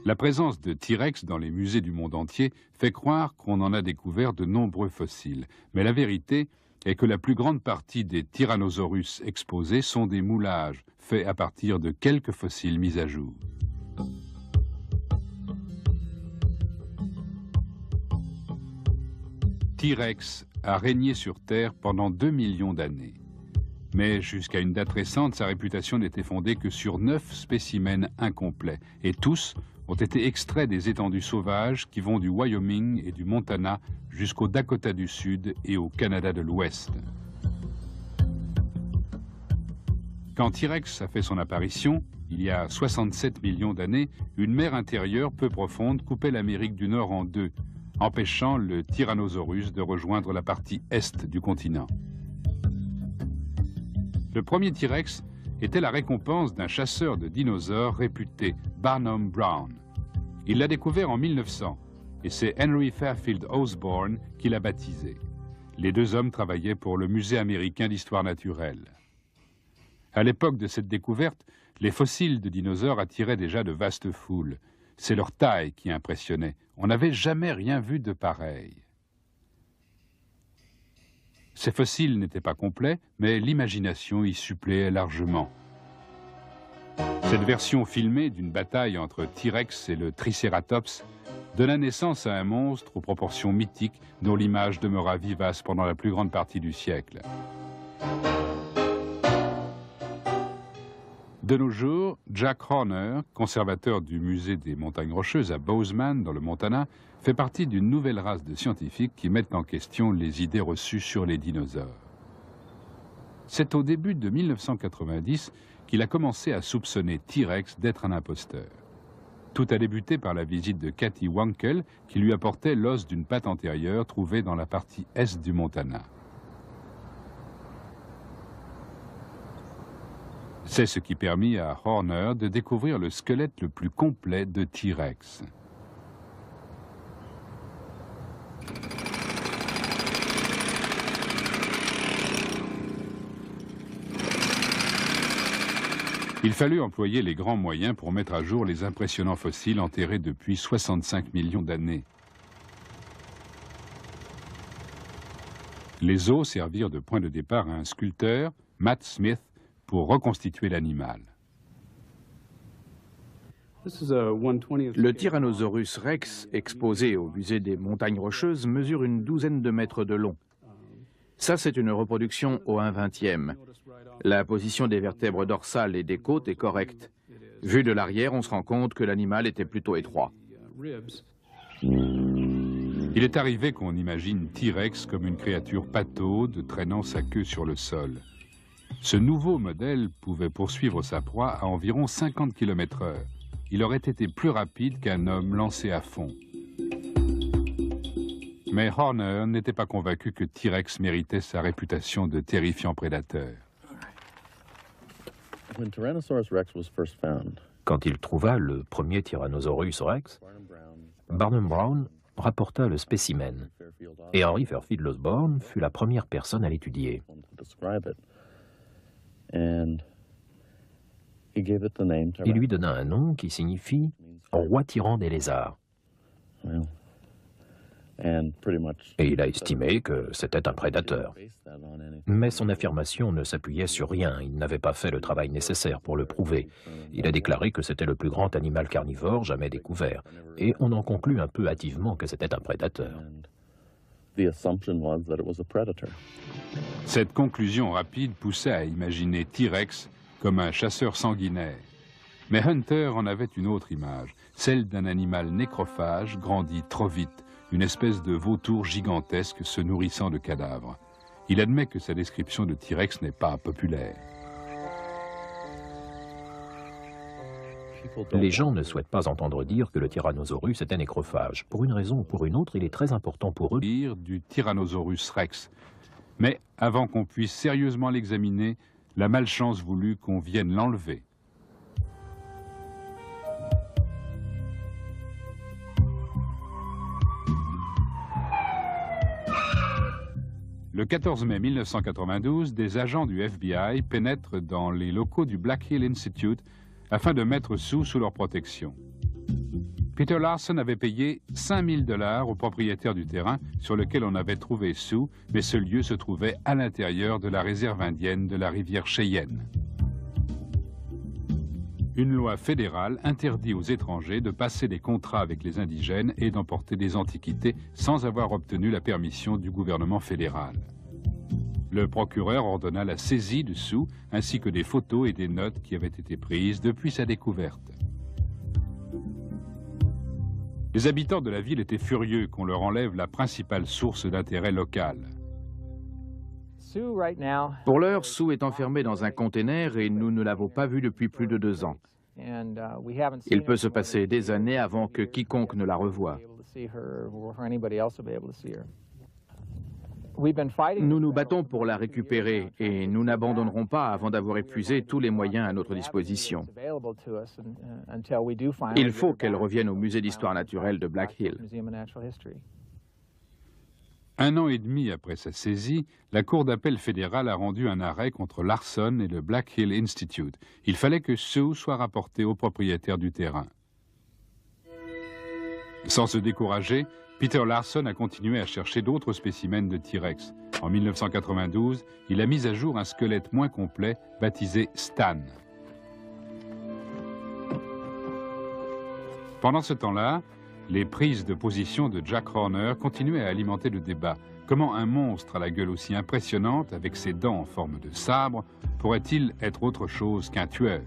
Speaker 1: La présence de T-Rex dans les musées du monde entier fait croire qu'on en a découvert de nombreux fossiles. Mais la vérité est que la plus grande partie des Tyrannosaurus exposés sont des moulages faits à partir de quelques fossiles mis à jour. T-Rex a régné sur Terre pendant 2 millions d'années. Mais jusqu'à une date récente, sa réputation n'était fondée que sur 9 spécimens incomplets, et tous ont été extraits des étendues sauvages qui vont du Wyoming et du Montana jusqu'au Dakota du Sud et au Canada de l'Ouest. Quand T-Rex a fait son apparition, il y a 67 millions d'années, une mer intérieure peu profonde coupait l'Amérique du Nord en deux, empêchant le Tyrannosaurus de rejoindre la partie est du continent. Le premier T-Rex était la récompense d'un chasseur de dinosaures réputé, Barnum Brown. Il l'a découvert en 1900 et c'est Henry Fairfield Osborn qui l'a baptisé. Les deux hommes travaillaient pour le Musée américain d'histoire naturelle. À l'époque de cette découverte, les fossiles de dinosaures attiraient déjà de vastes foules. C'est leur taille qui impressionnait. On n'avait jamais rien vu de pareil. Ces fossiles n'étaient pas complets, mais l'imagination y suppléait largement. Cette version filmée d'une bataille entre T-Rex et le Triceratops donna naissance à un monstre aux proportions mythiques dont l'image demeura vivace pendant la plus grande partie du siècle. De nos jours, Jack Horner, conservateur du musée des montagnes rocheuses à Bozeman, dans le Montana, fait partie d'une nouvelle race de scientifiques qui mettent en question les idées reçues sur les dinosaures. C'est au début de 1990 qu'il a commencé à soupçonner T-Rex d'être un imposteur. Tout a débuté par la visite de Cathy Wankel qui lui apportait l'os d'une patte antérieure trouvée dans la partie est du Montana. C'est ce qui permit à Horner de découvrir le squelette le plus complet de T-Rex. Il fallut employer les grands moyens pour mettre à jour les impressionnants fossiles enterrés depuis 65 millions d'années. Les os servirent de point de départ à un sculpteur, Matt Smith, pour reconstituer l'animal.
Speaker 2: Le Tyrannosaurus rex, exposé au musée des montagnes rocheuses, mesure une douzaine de mètres de long. Ça, c'est une reproduction au 1/20e. La position des vertèbres dorsales et des côtes est correcte. Vu de l'arrière, on se rend compte que l'animal était plutôt étroit.
Speaker 1: Il est arrivé qu'on imagine T-Rex comme une créature pataude traînant sa queue sur le sol. Ce nouveau modèle pouvait poursuivre sa proie à environ 50 km/h. Il aurait été plus rapide qu'un homme lancé à fond. Mais Horner n'était pas convaincu que T-Rex méritait sa réputation de terrifiant prédateur.
Speaker 3: Quand il trouva le premier Tyrannosaurus rex, Barnum Brown rapporta le spécimen, et Henry Fairfield Osborn fut la première personne à l'étudier. Il lui donna un nom qui signifie « roi tyran des lézards ». Et il a estimé que c'était un prédateur. Mais son affirmation ne s'appuyait sur rien, il n'avait pas fait le travail nécessaire pour le prouver. Il a déclaré que c'était le plus grand animal carnivore jamais découvert, et on en conclut un peu hâtivement que c'était un prédateur.
Speaker 1: Cette conclusion rapide poussait à imaginer T-Rex comme un chasseur sanguinaire. Mais Hunter en avait une autre image, celle d'un animal nécrophage grandi trop vite, une espèce de vautour gigantesque se nourrissant de cadavres. Il admet que sa description de T-Rex n'est pas populaire.
Speaker 3: Les gens ne souhaitent pas entendre dire que le Tyrannosaurus était nécrophage. Pour une raison ou pour une autre, il est très important pour eux
Speaker 1: du Tyrannosaurus rex. Mais avant qu'on puisse sérieusement l'examiner, la malchance voulut qu'on vienne l'enlever. Le 14 mai 1992, des agents du FBI pénètrent dans les locaux du Black Hill Institute afin de mettre Sue sous leur protection. Peter Larson avait payé 5 000 $ au propriétaire du terrain sur lequel on avait trouvé Sue, mais ce lieu se trouvait à l'intérieur de la réserve indienne de la rivière Cheyenne. Une loi fédérale interdit aux étrangers de passer des contrats avec les indigènes et d'emporter des antiquités sans avoir obtenu la permission du gouvernement fédéral. Le procureur ordonna la saisie de Sue ainsi que des photos et des notes qui avaient été prises depuis sa découverte. Les habitants de la ville étaient furieux qu'on leur enlève la principale source d'intérêt local.
Speaker 2: Pour l'heure, Sue est enfermée dans un container et nous ne l'avons pas vue depuis plus de 2 ans. Il peut se passer des années avant que quiconque ne la revoie. Nous nous battons pour la récupérer et nous n'abandonnerons pas avant d'avoir épuisé tous les moyens à notre disposition. Il faut qu'elle revienne au musée d'histoire naturelle de Black Hill.
Speaker 1: 1 an et demi après sa saisie, la Cour d'appel fédérale a rendu un arrêt contre Larson et le Black Hill Institute. Il fallait que Sue soit rapportée au propriétaire du terrain. Sans se décourager, Peter Larson a continué à chercher d'autres spécimens de T-Rex. En 1992, il a mis à jour un squelette moins complet, baptisé Stan. Pendant ce temps-là, les prises de position de Jack Horner continuaient à alimenter le débat. Comment un monstre à la gueule aussi impressionnante, avec ses dents en forme de sabre, pourrait-il être autre chose qu'un tueur?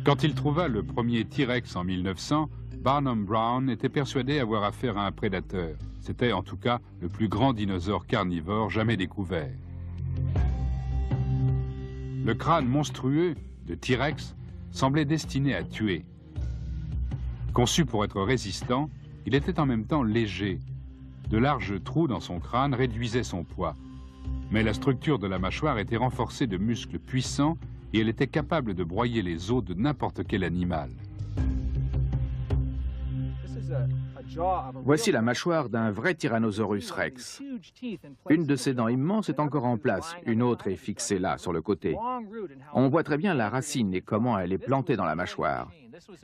Speaker 1: Quand il trouva le premier T-Rex en 1900, Barnum Brown était persuadé avoir affaire à un prédateur. C'était en tout cas le plus grand dinosaure carnivore jamais découvert. Le crâne monstrueux de T-Rex semblait destiné à tuer. Conçu pour être résistant, il était en même temps léger. De larges trous dans son crâne réduisaient son poids. Mais la structure de la mâchoire était renforcée de muscles puissants et elle était capable de broyer les os de n'importe quel animal.
Speaker 2: Voici la mâchoire d'un vrai Tyrannosaurus rex. Une de ses dents immenses est encore en place, une autre est fixée là, sur le côté. On voit très bien la racine et comment elle est plantée dans la mâchoire.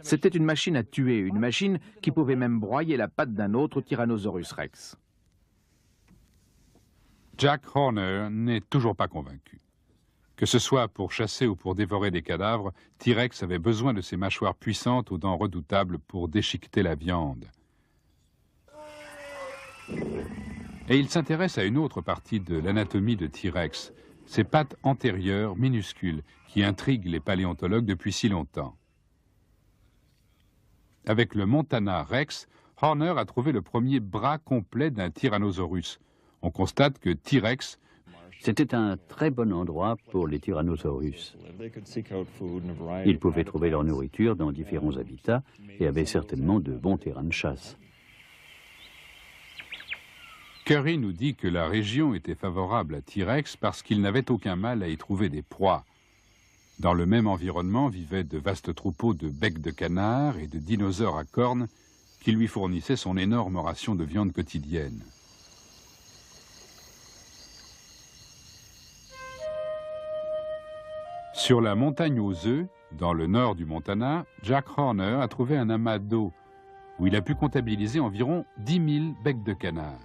Speaker 2: C'était une machine à tuer, une machine qui pouvait même broyer la patte d'un autre Tyrannosaurus rex.
Speaker 1: Jack Horner n'est toujours pas convaincu. Que ce soit pour chasser ou pour dévorer des cadavres, T-Rex avait besoin de ses mâchoires puissantes aux dents redoutables pour déchiqueter la viande. Et il s'intéresse à une autre partie de l'anatomie de T-Rex, ses pattes antérieures minuscules qui intriguent les paléontologues depuis si longtemps. Avec le Montana Rex, Horner a trouvé le premier bras complet d'un Tyrannosaurus. On constate que T-Rex
Speaker 4: C'était un très bon endroit pour les tyrannosaurus. Ils pouvaient trouver leur nourriture dans différents habitats et avaient certainement de bons terrains de chasse.
Speaker 1: Curry nous dit que la région était favorable à T-Rex parce qu'il n'avait aucun mal à y trouver des proies. Dans le même environnement vivaient de vastes troupeaux de becs de canard et de dinosaures à cornes qui lui fournissaient son énorme ration de viande quotidienne. Sur la montagne aux œufs, dans le nord du Montana, Jack Horner a trouvé un amas d'eau où il a pu comptabiliser environ 10 000 becs de canard.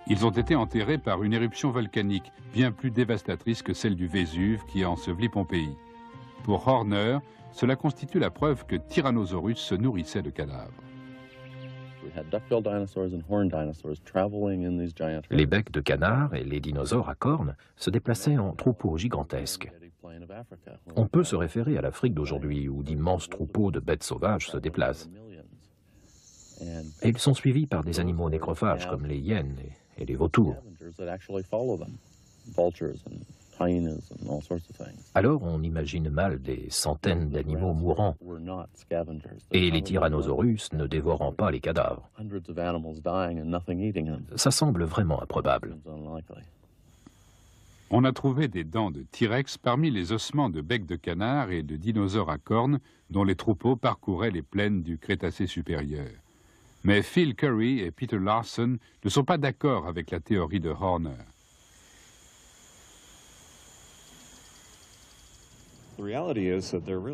Speaker 1: Ils ont été enterrés par une éruption volcanique bien plus dévastatrice que celle du Vésuve qui a enseveli Pompéi. Pour Horner, cela constitue la preuve que Tyrannosaurus se nourrissait de cadavres.
Speaker 3: Les becs de canard et les dinosaures à cornes se déplaçaient en troupeaux gigantesques. On peut se référer à l'Afrique d'aujourd'hui où d'immenses troupeaux de bêtes sauvages se déplacent. Et ils sont suivis par des animaux nécrophages comme les hyènes et les vautours. Alors on imagine mal des centaines d'animaux mourants et les tyrannosaurus ne dévorant pas les cadavres. Ça semble vraiment improbable.
Speaker 1: On a trouvé des dents de T-Rex parmi les ossements de becs de canard et de dinosaures à cornes dont les troupeaux parcouraient les plaines du Crétacé supérieur. Mais Phil Currie et Peter Larson ne sont pas d'accord avec la théorie de Horner.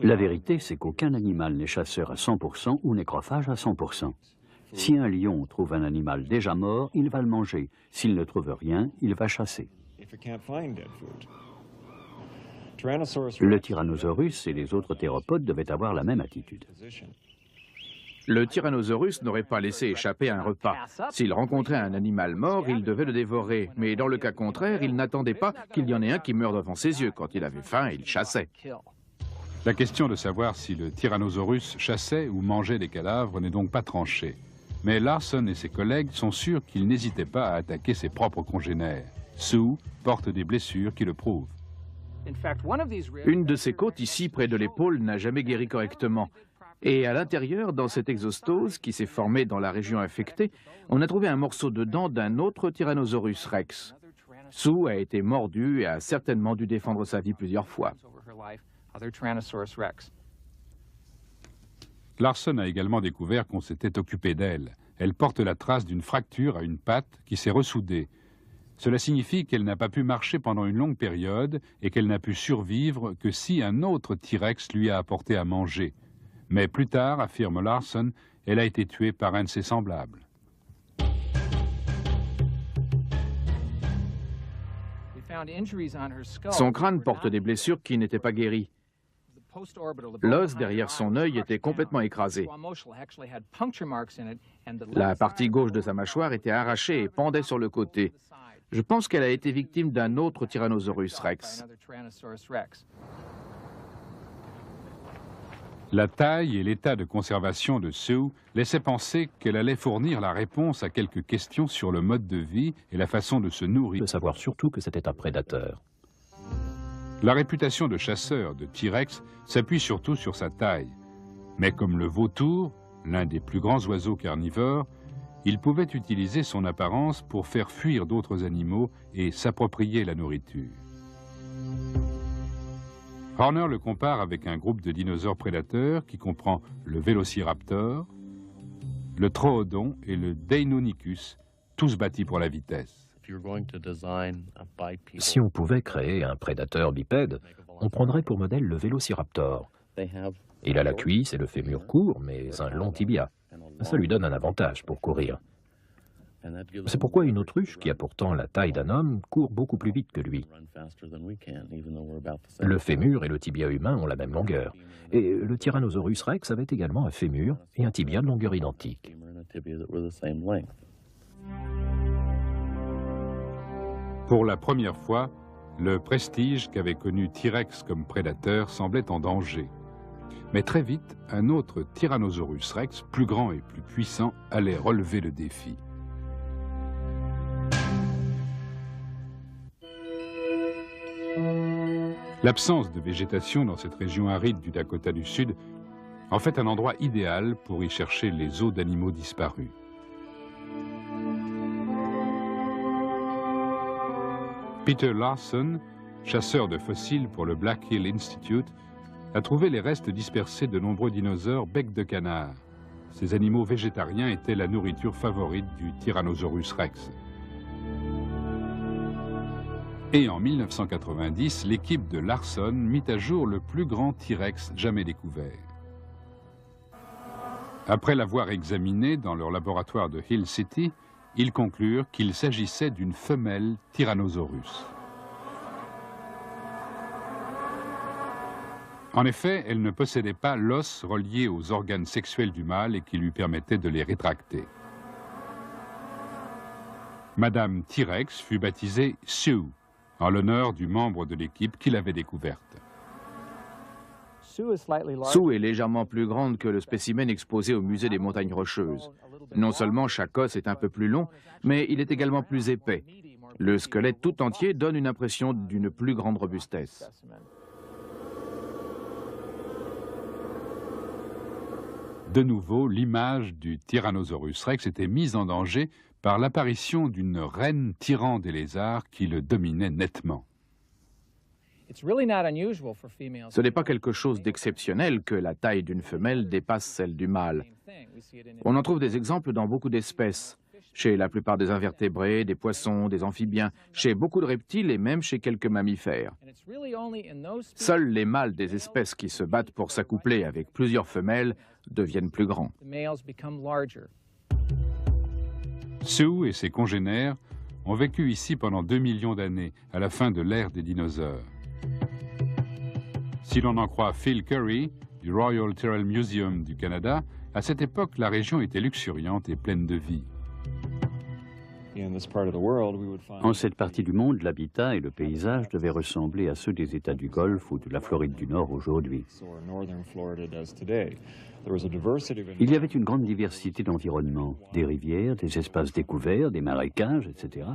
Speaker 4: La vérité, c'est qu'aucun animal n'est chasseur à 100% ou nécrophage à 100%. Si un lion trouve un animal déjà mort, il va le manger. S'il ne trouve rien, il va chasser. Le Tyrannosaurus et les autres théropodes devaient avoir la même attitude.
Speaker 2: Le Tyrannosaurus n'aurait pas laissé échapper un repas. S'il rencontrait un animal mort, il devait le dévorer. Mais dans le cas contraire, il n'attendait pas qu'il y en ait un qui meure devant ses yeux. Quand il avait faim, il chassait.
Speaker 1: La question de savoir si le Tyrannosaurus chassait ou mangeait des cadavres n'est donc pas tranchée. Mais Larson et ses collègues sont sûrs qu'il n'hésitait pas à attaquer ses propres congénères. Sue porte des blessures qui le prouvent.
Speaker 2: Une de ses côtes, ici, près de l'épaule, n'a jamais guéri correctement. Et à l'intérieur, dans cette exostose qui s'est formée dans la région infectée, on a trouvé un morceau de dent d'un autre Tyrannosaurus rex. Sue a été mordu et a certainement dû défendre sa vie plusieurs fois.
Speaker 1: Larson a également découvert qu'on s'était occupé d'elle. Elle porte la trace d'une fracture à une patte qui s'est ressoudée. Cela signifie qu'elle n'a pas pu marcher pendant une longue période et qu'elle n'a pu survivre que si un autre T-Rex lui a apporté à manger. Mais plus tard, affirme Larson, elle a été tuée par un de ses semblables.
Speaker 2: Son crâne porte des blessures qui n'étaient pas guéries. L'os derrière son œil était complètement écrasé. La partie gauche de sa mâchoire était arrachée et pendait sur le côté. Je pense qu'elle a été victime d'un autre Tyrannosaurus rex.
Speaker 1: La taille et l'état de conservation de Sue laissaient penser qu'elle allait fournir la réponse à quelques questions sur le mode de vie et la façon de se nourrir.
Speaker 3: De savoir surtout que c'était un prédateur.
Speaker 1: La réputation de chasseur de T-Rex s'appuie surtout sur sa taille. Mais comme le vautour, l'un des plus grands oiseaux carnivores, il pouvait utiliser son apparence pour faire fuir d'autres animaux et s'approprier la nourriture. Horner le compare avec un groupe de dinosaures prédateurs qui comprend le Vélociraptor, le Troodon et le Deinonychus, tous bâtis pour la vitesse.
Speaker 3: Si on pouvait créer un prédateur bipède, on prendrait pour modèle le Vélociraptor. Il a la cuisse et le fémur court, mais un long tibia. Ça lui donne un avantage pour courir. C'est pourquoi une autruche, qui a pourtant la taille d'un homme, court beaucoup plus vite que lui. Le fémur et le tibia humain ont la même longueur. Et le Tyrannosaurus rex avait également un fémur et un tibia de longueur identique.
Speaker 1: Pour la première fois, le prestige qu'avait connu T-Rex comme prédateur semblait en danger. Mais très vite, un autre Tyrannosaurus rex, plus grand et plus puissant, allait relever le défi. L'absence de végétation dans cette région aride du Dakota du Sud en fait un endroit idéal pour y chercher les os d'animaux disparus. Peter Larson, chasseur de fossiles pour le Black Hill Institute, a trouvé les restes dispersés de nombreux dinosaures becs de canard. Ces animaux végétariens étaient la nourriture favorite du Tyrannosaurus rex. Et en 1990, l'équipe de Larson mit à jour le plus grand T-Rex jamais découvert. Après l'avoir examiné dans leur laboratoire de Hill City, ils conclurent qu'il s'agissait d'une femelle Tyrannosaurus. En effet, elle ne possédait pas l'os relié aux organes sexuels du mâle et qui lui permettait de les rétracter. Madame T-Rex fut baptisée Sue, en l'honneur du membre de l'équipe qui l'avait découverte.
Speaker 2: Sue est légèrement plus grande que le spécimen exposé au musée des montagnes rocheuses. Non seulement chaque os est un peu plus long, mais il est également plus épais. Le squelette tout entier donne une impression d'une plus grande robustesse.
Speaker 1: De nouveau, l'image du Tyrannosaurus rex était mise en danger par l'apparition d'une reine tyran des lézards qui le dominait nettement.
Speaker 2: Ce n'est pas quelque chose d'exceptionnel que la taille d'une femelle dépasse celle du mâle. On en trouve des exemples dans beaucoup d'espèces, chez la plupart des invertébrés, des poissons, des amphibiens, chez beaucoup de reptiles et même chez quelques mammifères. Seuls les mâles des espèces qui se battent pour s'accoupler avec plusieurs femelles deviennent plus grands.
Speaker 1: Sue et ses congénères ont vécu ici pendant 2 millions d'années, à la fin de l'ère des dinosaures. Si l'on en croit Phil Curry, du Royal Tyrrell Museum du Canada, à cette époque, la région était luxuriante et pleine de vie.
Speaker 4: En cette partie du monde, l'habitat et le paysage devaient ressembler à ceux des États du Golfe ou de la Floride du Nord aujourd'hui. Il y avait une grande diversité d'environnements, des rivières, des espaces découverts, des marécages, etc.